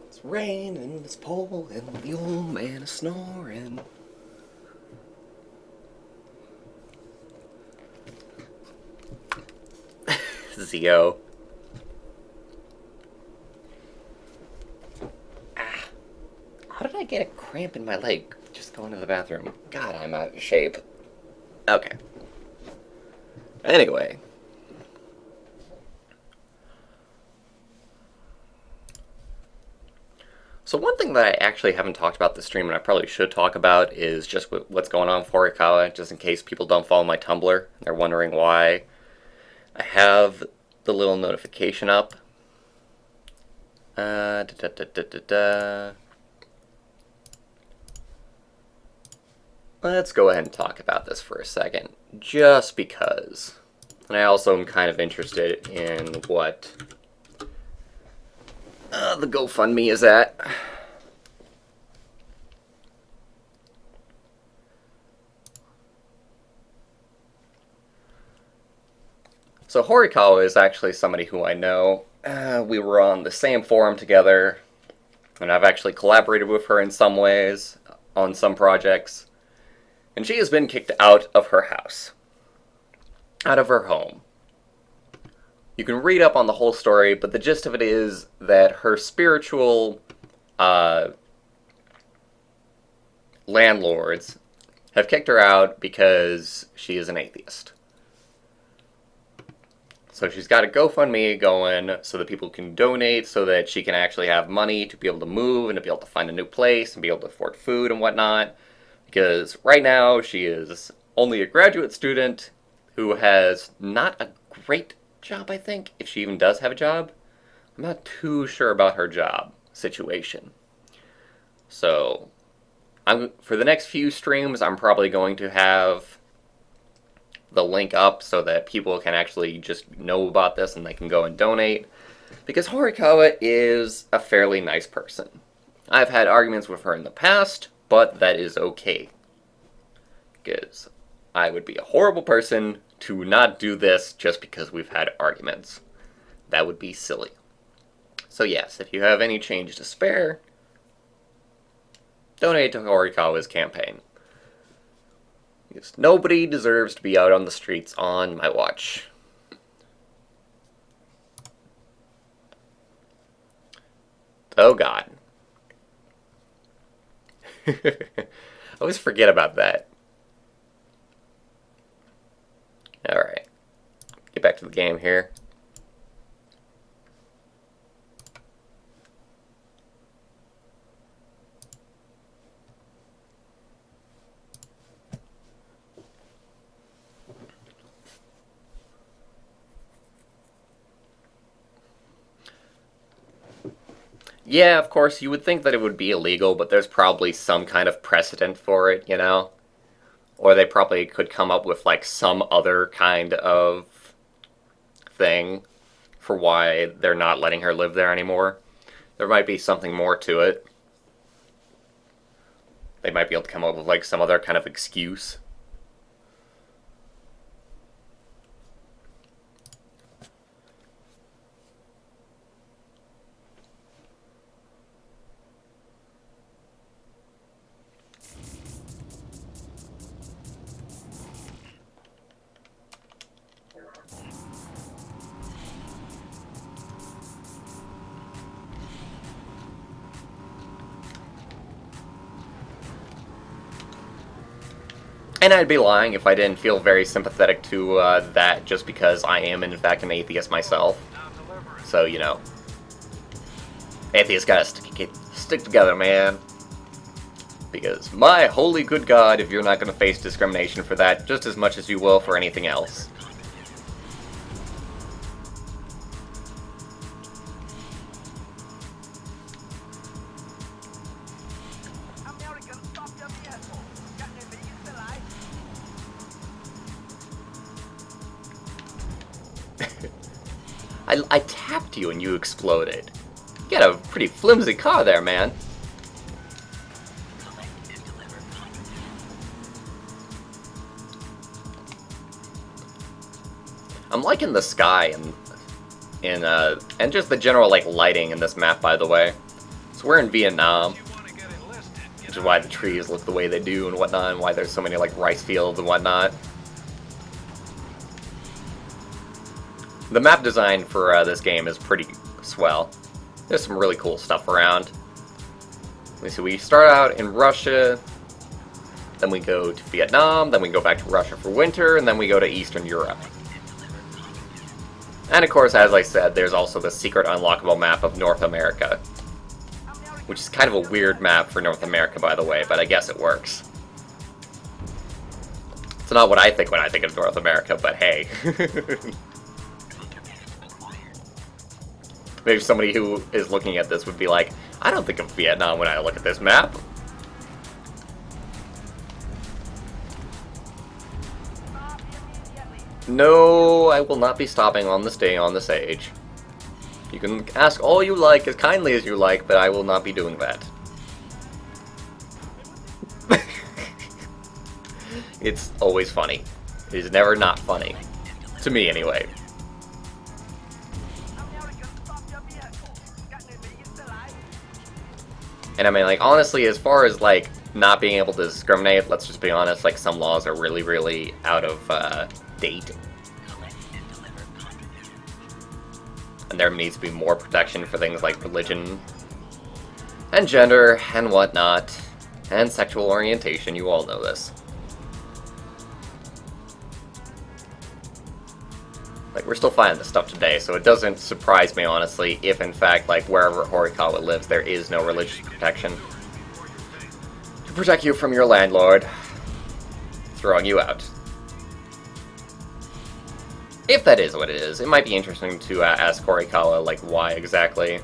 A: It's raining, it's pouring, the old man is snoring. Zio. Ah, how did I get a cramp in my leg just going to the bathroom? God, I'm out of shape. Okay. Anyway. So one thing that I actually haven't talked about this stream, and I probably should talk about, is just what's going on with Horikawa, just in case people don't follow my Tumblr. They're wondering why I have the little notification up. Let's go ahead and talk about this for a second, just because. And I also am kind of interested in what the GoFundMe is at. So Horikawa is actually somebody who I know. We were on the same forum together, and I've actually collaborated with her in some ways on some projects. And she has been kicked out of her house, out of her home. You can read up on the whole story, but the gist of it is that her spiritual landlords have kicked her out because she is an atheist. So she's got a GoFundMe going so that people can donate so that she can actually have money to be able to move and to be able to find a new place and be able to afford food and whatnot. Because right now she is only a graduate student who has not a great job, I think, if she even does have a job. I'm not too sure about her job situation. So, for the next few streams, I'm probably going to have the link up so that people can actually just know about this and they can go and donate. Because Horikawa is a fairly nice person. I've had arguments with her in the past, but that is okay. Because I would be a horrible person to not do this just because we've had arguments. That would be silly. So yes, if you have any change to spare, donate to Horikawa's campaign. Because nobody deserves to be out on the streets on my watch. Oh God. I always forget about that. Alright. Get back to the game here. Yeah, of course, you would think that it would be illegal, but there's probably some kind of precedent for it, you know? Or they probably could come up with, like, some other kind of thing for why they're not letting her live there anymore. There might be something more to it. They might be able to come up with, like, some other kind of excuse. And I'd be lying if I didn't feel very sympathetic to that just because I am, in fact, an atheist myself. So, you know. Atheists gotta stick together, man. Because, my holy good God, if you're not gonna face discrimination for that just as much as you will for anything else. I tapped you and you exploded. You got a pretty flimsy car there, man. I'm liking the sky and just the general like lighting in this map, by the way. So we're in Vietnam, which is why the trees look the way they do and whatnot, and why there's so many like rice fields and whatnot. The map design for this game is pretty swell. There's some really cool stuff around. Let me see, we start out in Russia, then we go to Vietnam, then we go back to Russia for winter, and then we go to Eastern Europe. And of course, as I said, there's also the secret unlockable map of North America. Which is kind of a weird map for North America, by the way, but I guess it works. It's not what I think when I think of North America, but hey. Maybe somebody who is looking at this would be like, I don't think of Vietnam when I look at this map. No, I will not be stopping on this day on the stage. You can ask all you like, as kindly as you like, but I will not be doing that. It's always funny. It is never not funny. To me, anyway. And I mean, like, honestly, as far as, like, not being able to discriminate, let's just be honest, like, some laws are really, really out of, date. And there needs to be more protection for things like religion, and gender, and whatnot, and sexual orientation, you all know this. Like, we're still finding this stuff today, so it doesn't surprise me, honestly, if in fact, like, wherever Horikawa lives, there is no religious protection to protect you from your landlord throwing you out. If that is what it is, it might be interesting to ask Horikawa, like, why exactly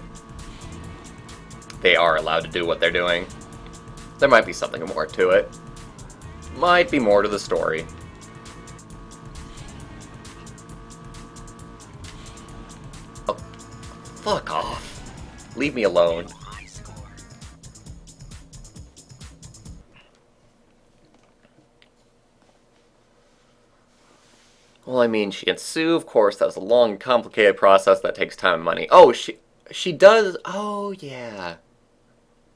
A: they are allowed to do what they're doing. There might be something more to it. Might be more to the story. Oh, fuck off. Leave me alone. Well, I mean, she can sue, of course. That's a long, complicated process that takes time and money. Oh, she does. Oh, yeah.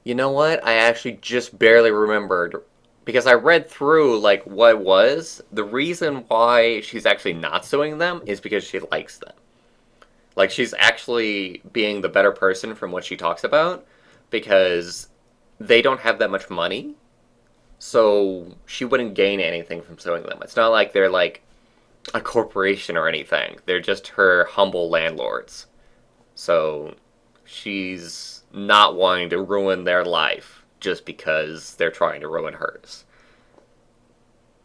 A: You know what? I actually just barely remembered. Because I read through, like, what it was. The reason why she's actually not suing them is because she likes them. Like, she's actually being the better person from what she talks about. Because they don't have that much money. So she wouldn't gain anything from suing them. It's not like they're, like, a corporation or anything. They're just her humble landlords. So she's not wanting to ruin their life just because they're trying to ruin hers.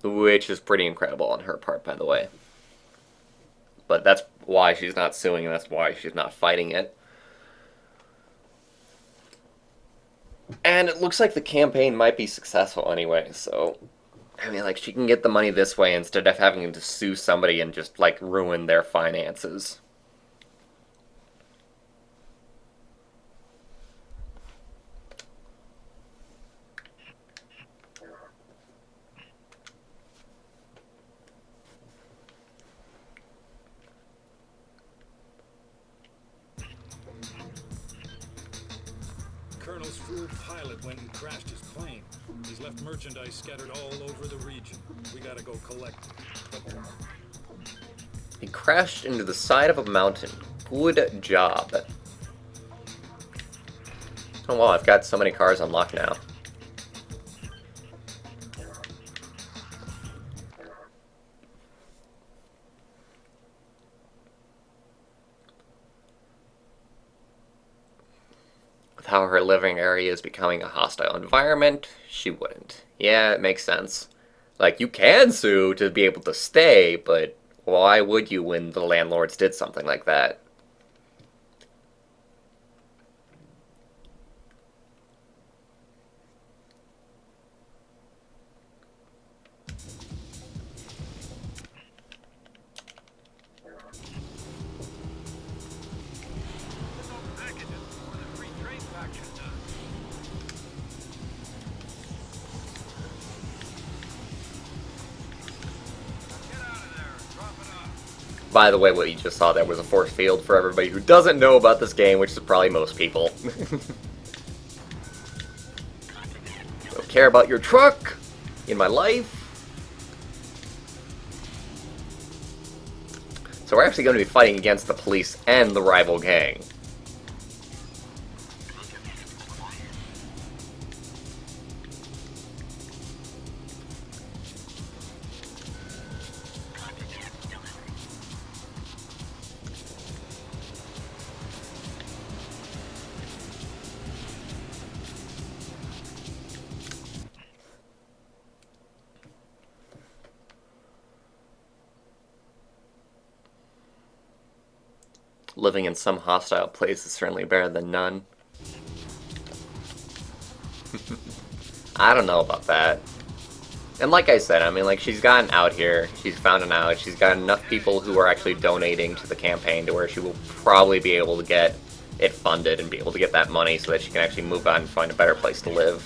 A: Which is pretty incredible on her part, by the way. But that's why she's not suing, and that's why she's not fighting it. And it looks like the campaign might be successful anyway, so I mean, like, she can get the money this way instead of having to sue somebody and just, like, ruin their finances.
F: Colonel's fool pilot went and crashed his plane. He's left merchandise scattered all over the region. We gotta go collect it.
A: He crashed into the side of a mountain. Good job. Oh wow, I've got so many cars unlocked now. With how her living area is becoming a hostile environment, she wouldn't. Yeah, it makes sense. Like, you can sue to be able to stay, but why would you when the landlords did something like that? By the way, what you just saw there was a force field for everybody who doesn't know about this game, which is probably most people. Don't care about your truck in my life. So we're actually going to be fighting against the police and the rival gang. Living in some hostile place is certainly better than none. I don't know about that. And like I said, I mean, like, she's gotten out here, she's found an out, she's got enough people who are actually donating to the campaign to where she will probably be able to get it funded and be able to get that money so that she can actually move on and find a better place to live.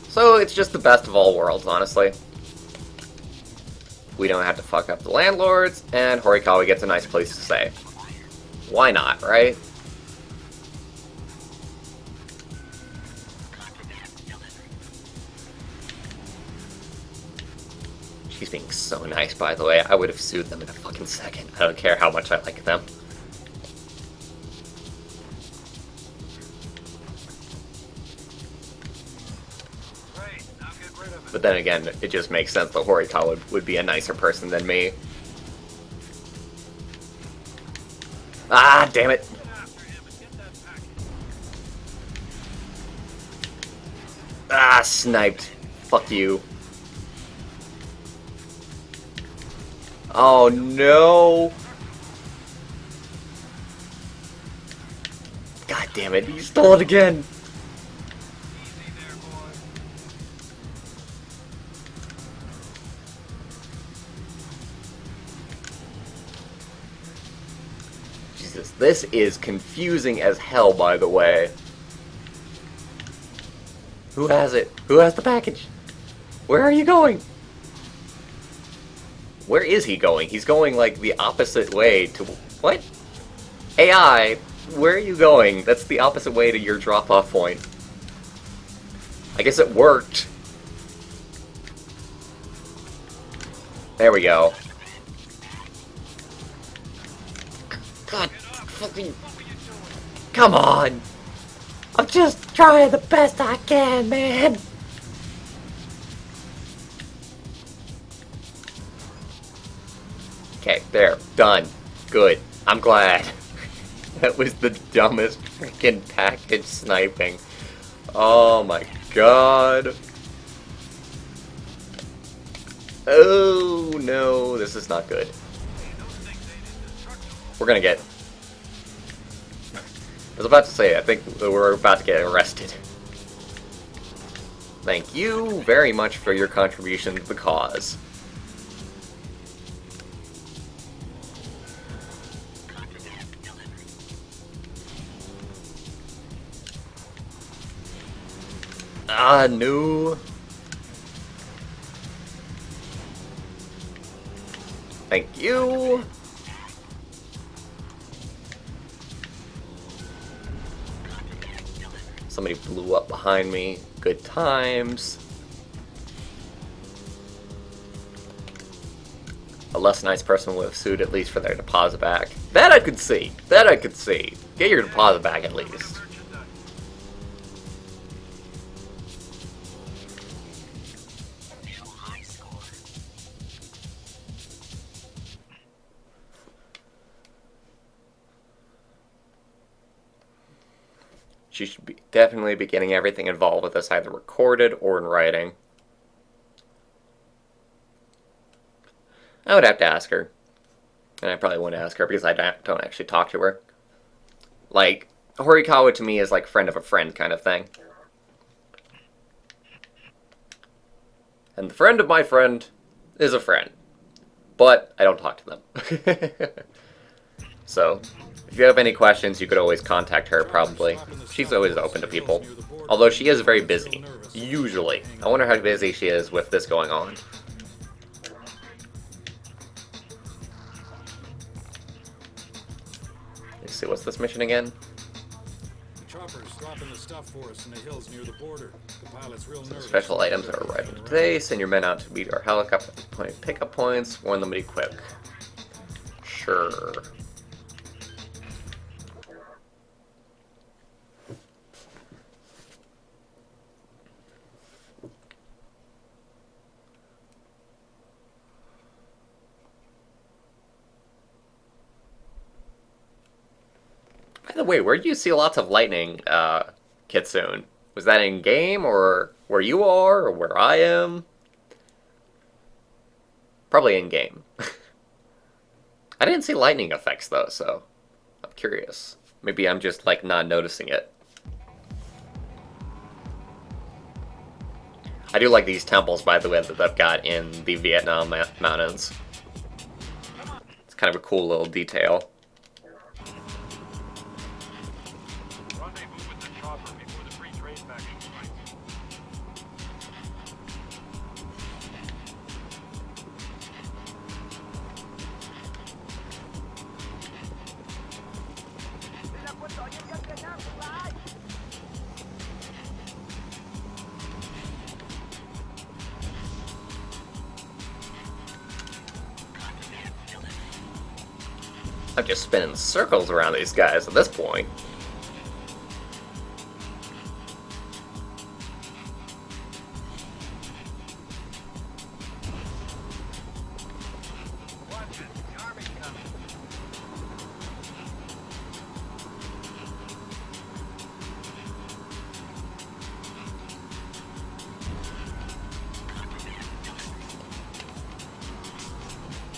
A: So it's just the best of all worlds, honestly. We don't have to fuck up the landlords, and Horikawa gets a nice place to stay. Why not, right? She's being so nice, by the way. I would have sued them in a fucking second. I don't care how much I like them. But then again, it just makes sense that Horikawa would be a nicer person than me. Ah, damn it! Ah, sniped. Fuck you. Oh no! God damn it, he stole it again! Jesus, this is confusing as hell, by the way. Who has it? Who has the package? Where are you going? Where is he going? He's going, like, the opposite way to... What? AI, where are you going? That's the opposite way to your drop-off point. I guess it worked. There we go. God fucking... Come on! I'm just trying the best I can, man! Okay, there. Done. Good. I'm glad. That was the dumbest freaking package sniping. Oh my god. Oh no, this is not good. We're gonna get... I was about to say, I think we're about to get arrested. Thank you very much for your contribution to the cause. Ah, no. Thank you. Somebody blew up behind me. Good times. A less nice person would have sued at least for their deposit back. That I could see. That I could see. Get your deposit back at least. She should definitely be getting everything involved with this either recorded or in writing. I would have to ask her. And I probably wouldn't ask her because I don't actually talk to her. Like, Horikawa to me is like friend of a friend kind of thing. And the friend of my friend is a friend. But I don't talk to them. So, if you have any questions, you could always contact her, probably. She's always open to people. Although she is very busy. Usually. I wonder how busy she is with this going on. Let's see, what's this mission again?
F: Choppers, dropping the stuff for us in the hills near the border. The pilot's real nervous.
A: Special items are arriving today. Send your men out to meet our helicopter point pickup points. Warn them to be quick. Sure. By the way, where do you see lots of lightning, Kitsune? Was that in game, or where you are, or where I am? Probably in game. I didn't see lightning effects though, so I'm curious. Maybe I'm just like not noticing it. I do like these temples, by the way, that they've got in the Vietnam mountains. It's kind of a cool little detail. I'm just spinning circles around these guys at this point.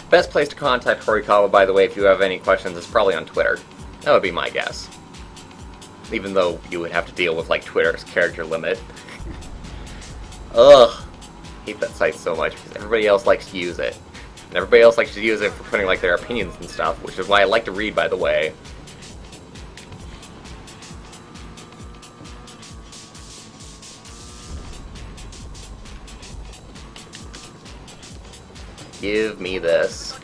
A: Best place to contact Horikawa, by the way, if you have any questions, is probably on Twitter. That would be my guess. Even though you would have to deal with, like, Twitter's character limit. Ugh. Hate that site so much, because everybody else likes to use it. And everybody else likes to use it for putting, like, their opinions and stuff, which is why I like to read, by the way. Give me this.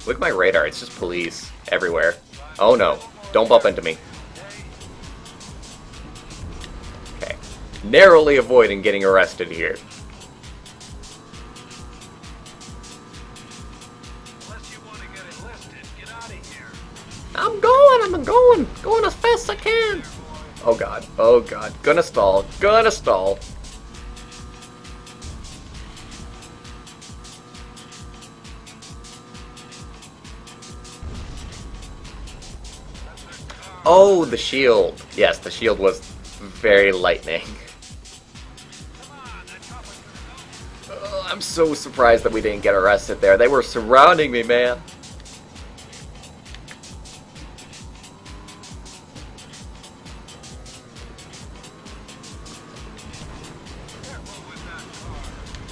A: Look at my radar, it's just police everywhere. Oh no, don't bump into me. Okay. Narrowly avoiding getting arrested here.
H: Unless you want to get enlisted, get out of here.
A: I'm going as fast as I can. Oh god, gonna stall. Oh, the shield. Yes, the shield was very lightning. I'm so surprised that we didn't get arrested there. They were surrounding me, man.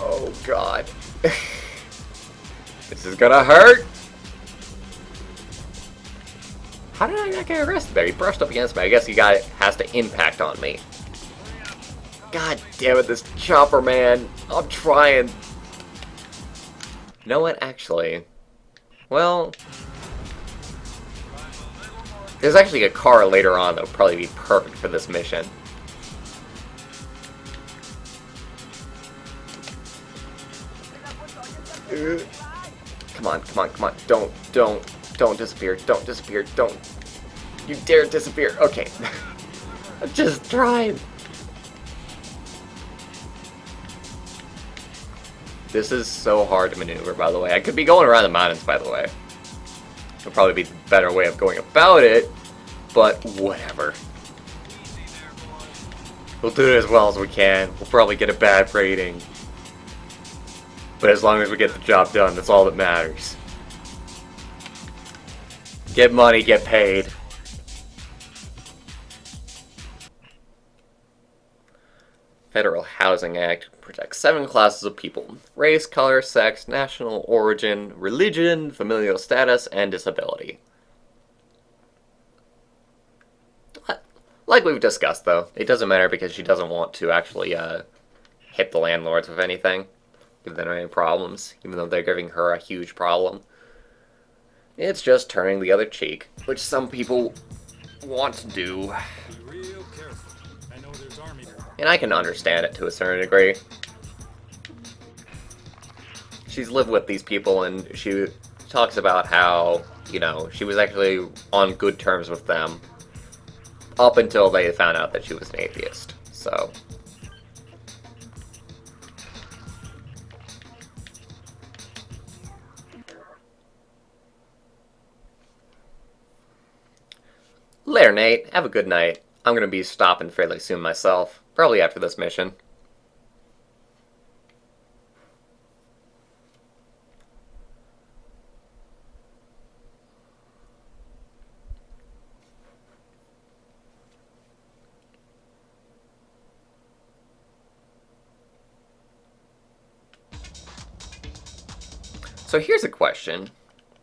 A: Oh, God. This is gonna hurt. How did I not get arrested there? He brushed up against me. I guess he has to impact on me. God damn it, this chopper, man. I'm trying. You know what, actually? Well, there's actually a car later on that would probably be perfect for this mission. Come on. Don't disappear. Don't. You dare disappear. Okay. I'm just trying. This is so hard to maneuver, by the way. I could be going around the mountains, by the way. It'll probably be the better way of going about it, but whatever. We'll do it as well as we can. We'll probably get a bad rating. But as long as we get the job done, that's all that matters. Get money, get paid. Federal Housing Act protects 7 classes of people: race, color, sex, national origin, religion, familial status, and disability. Like we've discussed, though, it doesn't matter because she doesn't want to actually hit the landlords with anything, give them any problems, even though they're giving her a huge problem. It's just turning the other cheek, which some people want to do.
F: Be real careful. I know there's army.
A: And I can understand it to a certain degree. She's lived with these people, and she talks about how, you know, she was actually on good terms with them up until they found out that she was an atheist. So... Later, Nate. Have a good night. I'm gonna be stopping fairly soon myself. Probably after this mission. So here's a question.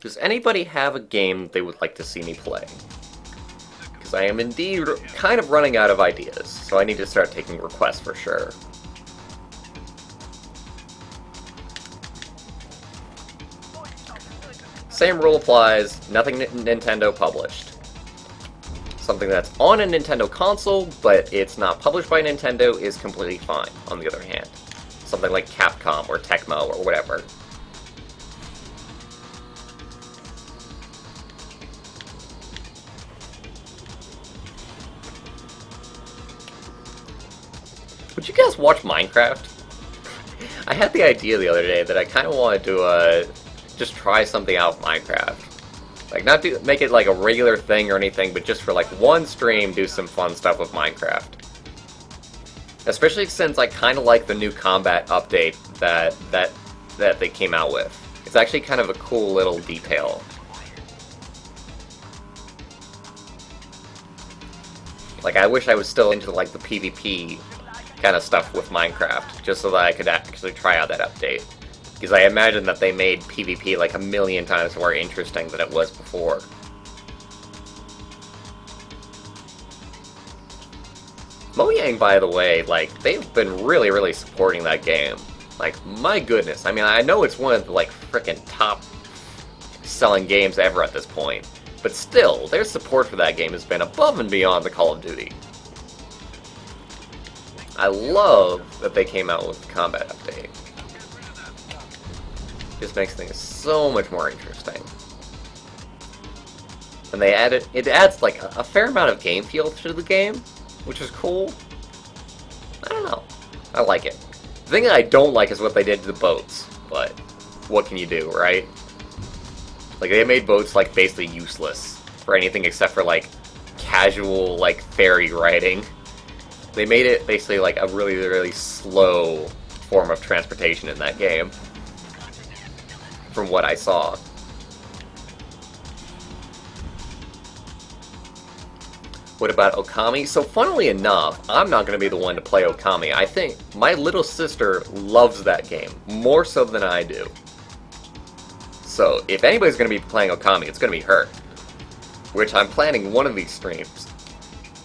A: Does anybody have a game they would like to see me play? Because I am indeed kind of running out of ideas, so I need to start taking requests for sure. Same rule applies, nothing Nintendo published. Something that's on a Nintendo console, but it's not published by Nintendo is completely fine, on the other hand. Something like Capcom or Tecmo or whatever. Would you guys watch Minecraft? I had the idea the other day that I kind of wanted to just try something out with Minecraft. Like, not make it like a regular thing or anything, but just for like one stream, do some fun stuff with Minecraft. Especially since I kind of like the new combat update that they came out with. It's actually kind of a cool little detail. Like, I wish I was still into like the PvP kind of stuff with Minecraft, just so that I could actually try out that update. Because I imagine that they made PvP like a million times more interesting than it was before. Mojang, by the way, like, they've been really, really supporting that game. Like, my goodness. I mean, I know it's one of the, like, frickin' top selling games ever at this point. But still, their support for that game has been above and beyond the Call of Duty. I love that they came out with the combat update. Just makes things so much more interesting. And they added, it adds like a fair amount of game feel to the game, which is cool. I don't know. I like it. The thing that I don't like is what they did to the boats, but what can you do, right? Like, they made boats like basically useless for anything except for like casual like ferry riding. They made it basically like a really, really slow form of transportation in that game, from what I saw. What about Okami? So funnily enough, I'm not going to be the one to play Okami. I think my little sister loves that game, more so than I do. So if anybody's going to be playing Okami, it's going to be her. Which I'm planning one of these streams.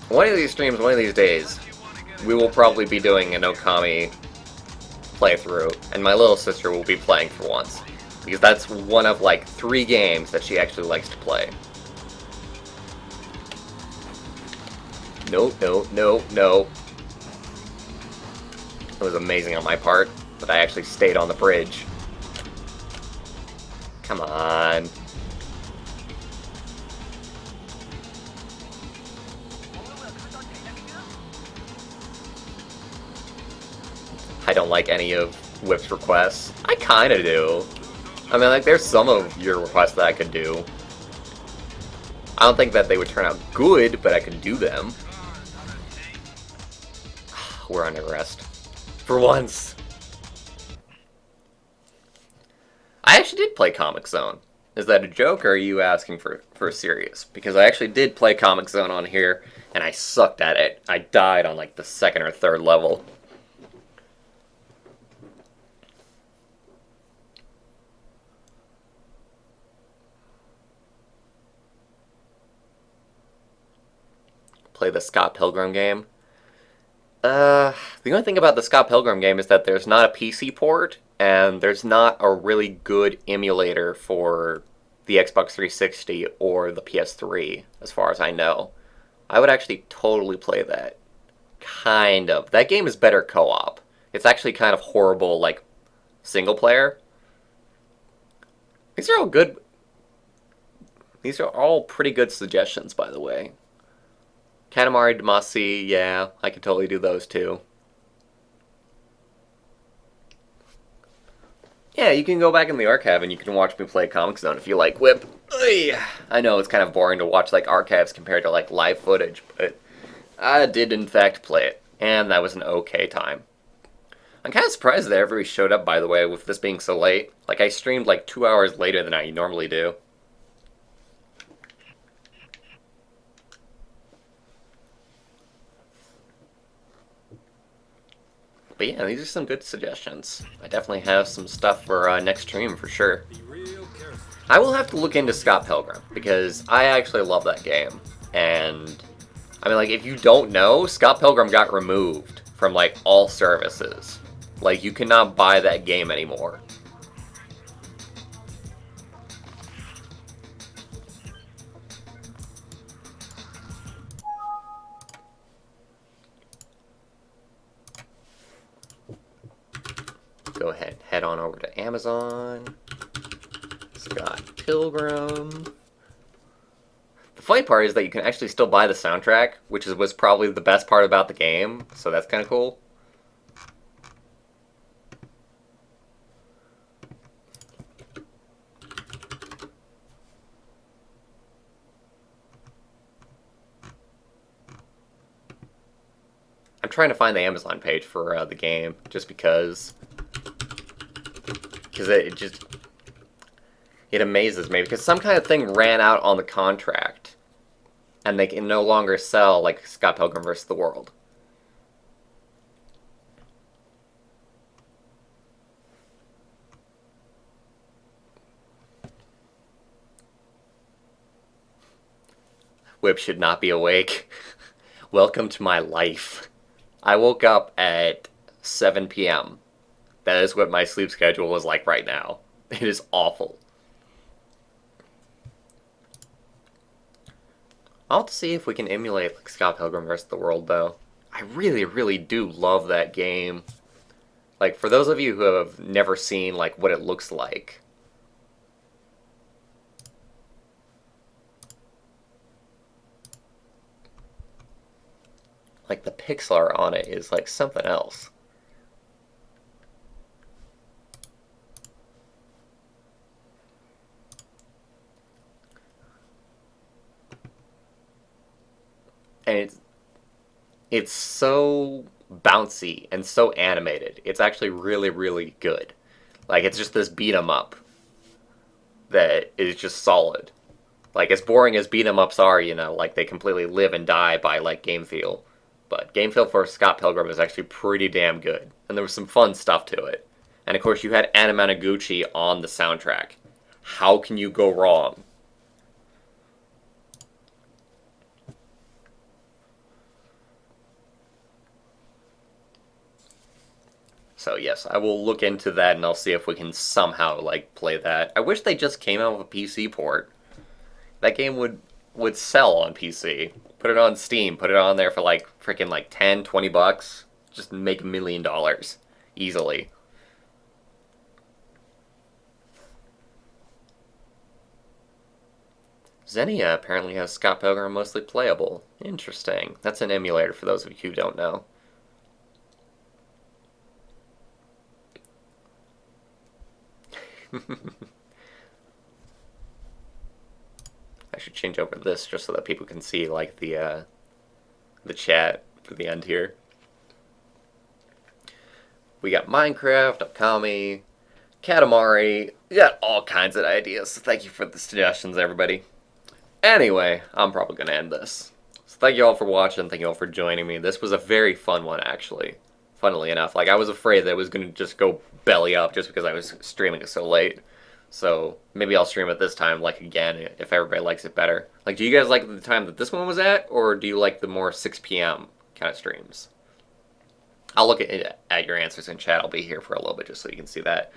A: One of these streams, one of these days, we will probably be doing an Okami playthrough, and my little sister will be playing for once. Because that's one of like 3 games that she actually likes to play. No, no, no, no. It was amazing on my part that I actually stayed on the bridge. Come on. I don't like any of Whip's requests. I kinda do. I mean, like, there's some of your requests that I could do. I don't think that they would turn out good, but I could do them. We're under arrest. For once. I actually did play Comic Zone. Is that a joke, or are you asking for serious? Because I actually did play Comic Zone on here, and I sucked at it. I died on, like, the 2nd or 3rd level. Play the Scott Pilgrim game. The only thing about the Scott Pilgrim game is that there's not a PC port, and there's not a really good emulator for the Xbox 360 or the PS3, as far as I know. I would actually totally play that. Kind of. That game is better co-op. It's actually kind of horrible, like, single player. These are all good. These are all pretty good suggestions, by the way. Katamari Damacy, yeah, I could totally do those too. Yeah, you can go back in the archive and you can watch me play Comic Zone if you like. Whip. I know it's kind of boring to watch like archives compared to like live footage, but I did in fact play it, and that was an okay time. I'm kind of surprised that everybody showed up, by the way, with this being so late. Like, I streamed like 2 hours later than I normally do. But yeah, these are some good suggestions. I definitely have some stuff for next stream for sure. I will have to look into Scott Pilgrim, because I actually love that game. And, I mean, like, if you don't know, Scott Pilgrim got removed from, like, all services. Like, you cannot buy that game anymore. Go ahead, head on over to Amazon. Scott Pilgrim. The funny part is that you can actually still buy the soundtrack, which was probably the best part about the game, so that's kind of cool. I'm trying to find the Amazon page for the game, just because it amazes me, because some kind of thing ran out on the contract, and they can no longer sell, like, Scott Pilgrim vs. the World. Whip should not be awake. Welcome to my life. I woke up at 7 p.m. That is what my sleep schedule is like right now. It is awful. I'll have to see if we can emulate like Scott Pilgrim vs. the World, though. I really, really do love that game. Like, for those of you who have never seen, like, what it looks like. Like, the pixel art on it is, like, something else. And it's so bouncy and so animated. It's actually really, really good. Like, it's just this beat 'em up that is just solid. Like, as boring as beat 'em ups are, you know, like, they completely live and die by, like, game feel. But game feel for Scott Pilgrim is actually pretty damn good. And there was some fun stuff to it. And of course, you had Anna Managuchi on the soundtrack. How can you go wrong? So yes, I will look into that and I'll see if we can somehow, like, play that. I wish they just came out with a PC port. That game would sell on PC. Put it on Steam, put it on there for like freaking like 10, 20 bucks. Just make $1 million easily. Xenia apparently has Scott Pilgrim mostly playable. Interesting. That's an emulator for those of you who don't know. I should change over this just so that people can see like the chat for the end here. We got Minecraft, Okami, Katamari. We got all kinds of ideas. So thank you for the suggestions, everybody. Anyway, I'm probably gonna end this. So thank you all for watching. Thank you all for joining me. This was a very fun one, actually. Funnily enough, like I was afraid that it was gonna just go belly up just because I was streaming it so late. So maybe I'll stream it this time, like, again, if everybody likes it better. Like, do you guys like the time that this one was at, or do you like the more 6 p.m. kind of streams? I'll look at your answers in chat. I'll be here for a little bit just so you can see that.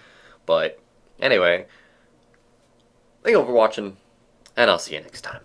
A: But anyway, Thank you all for watching, and I'll see you next time.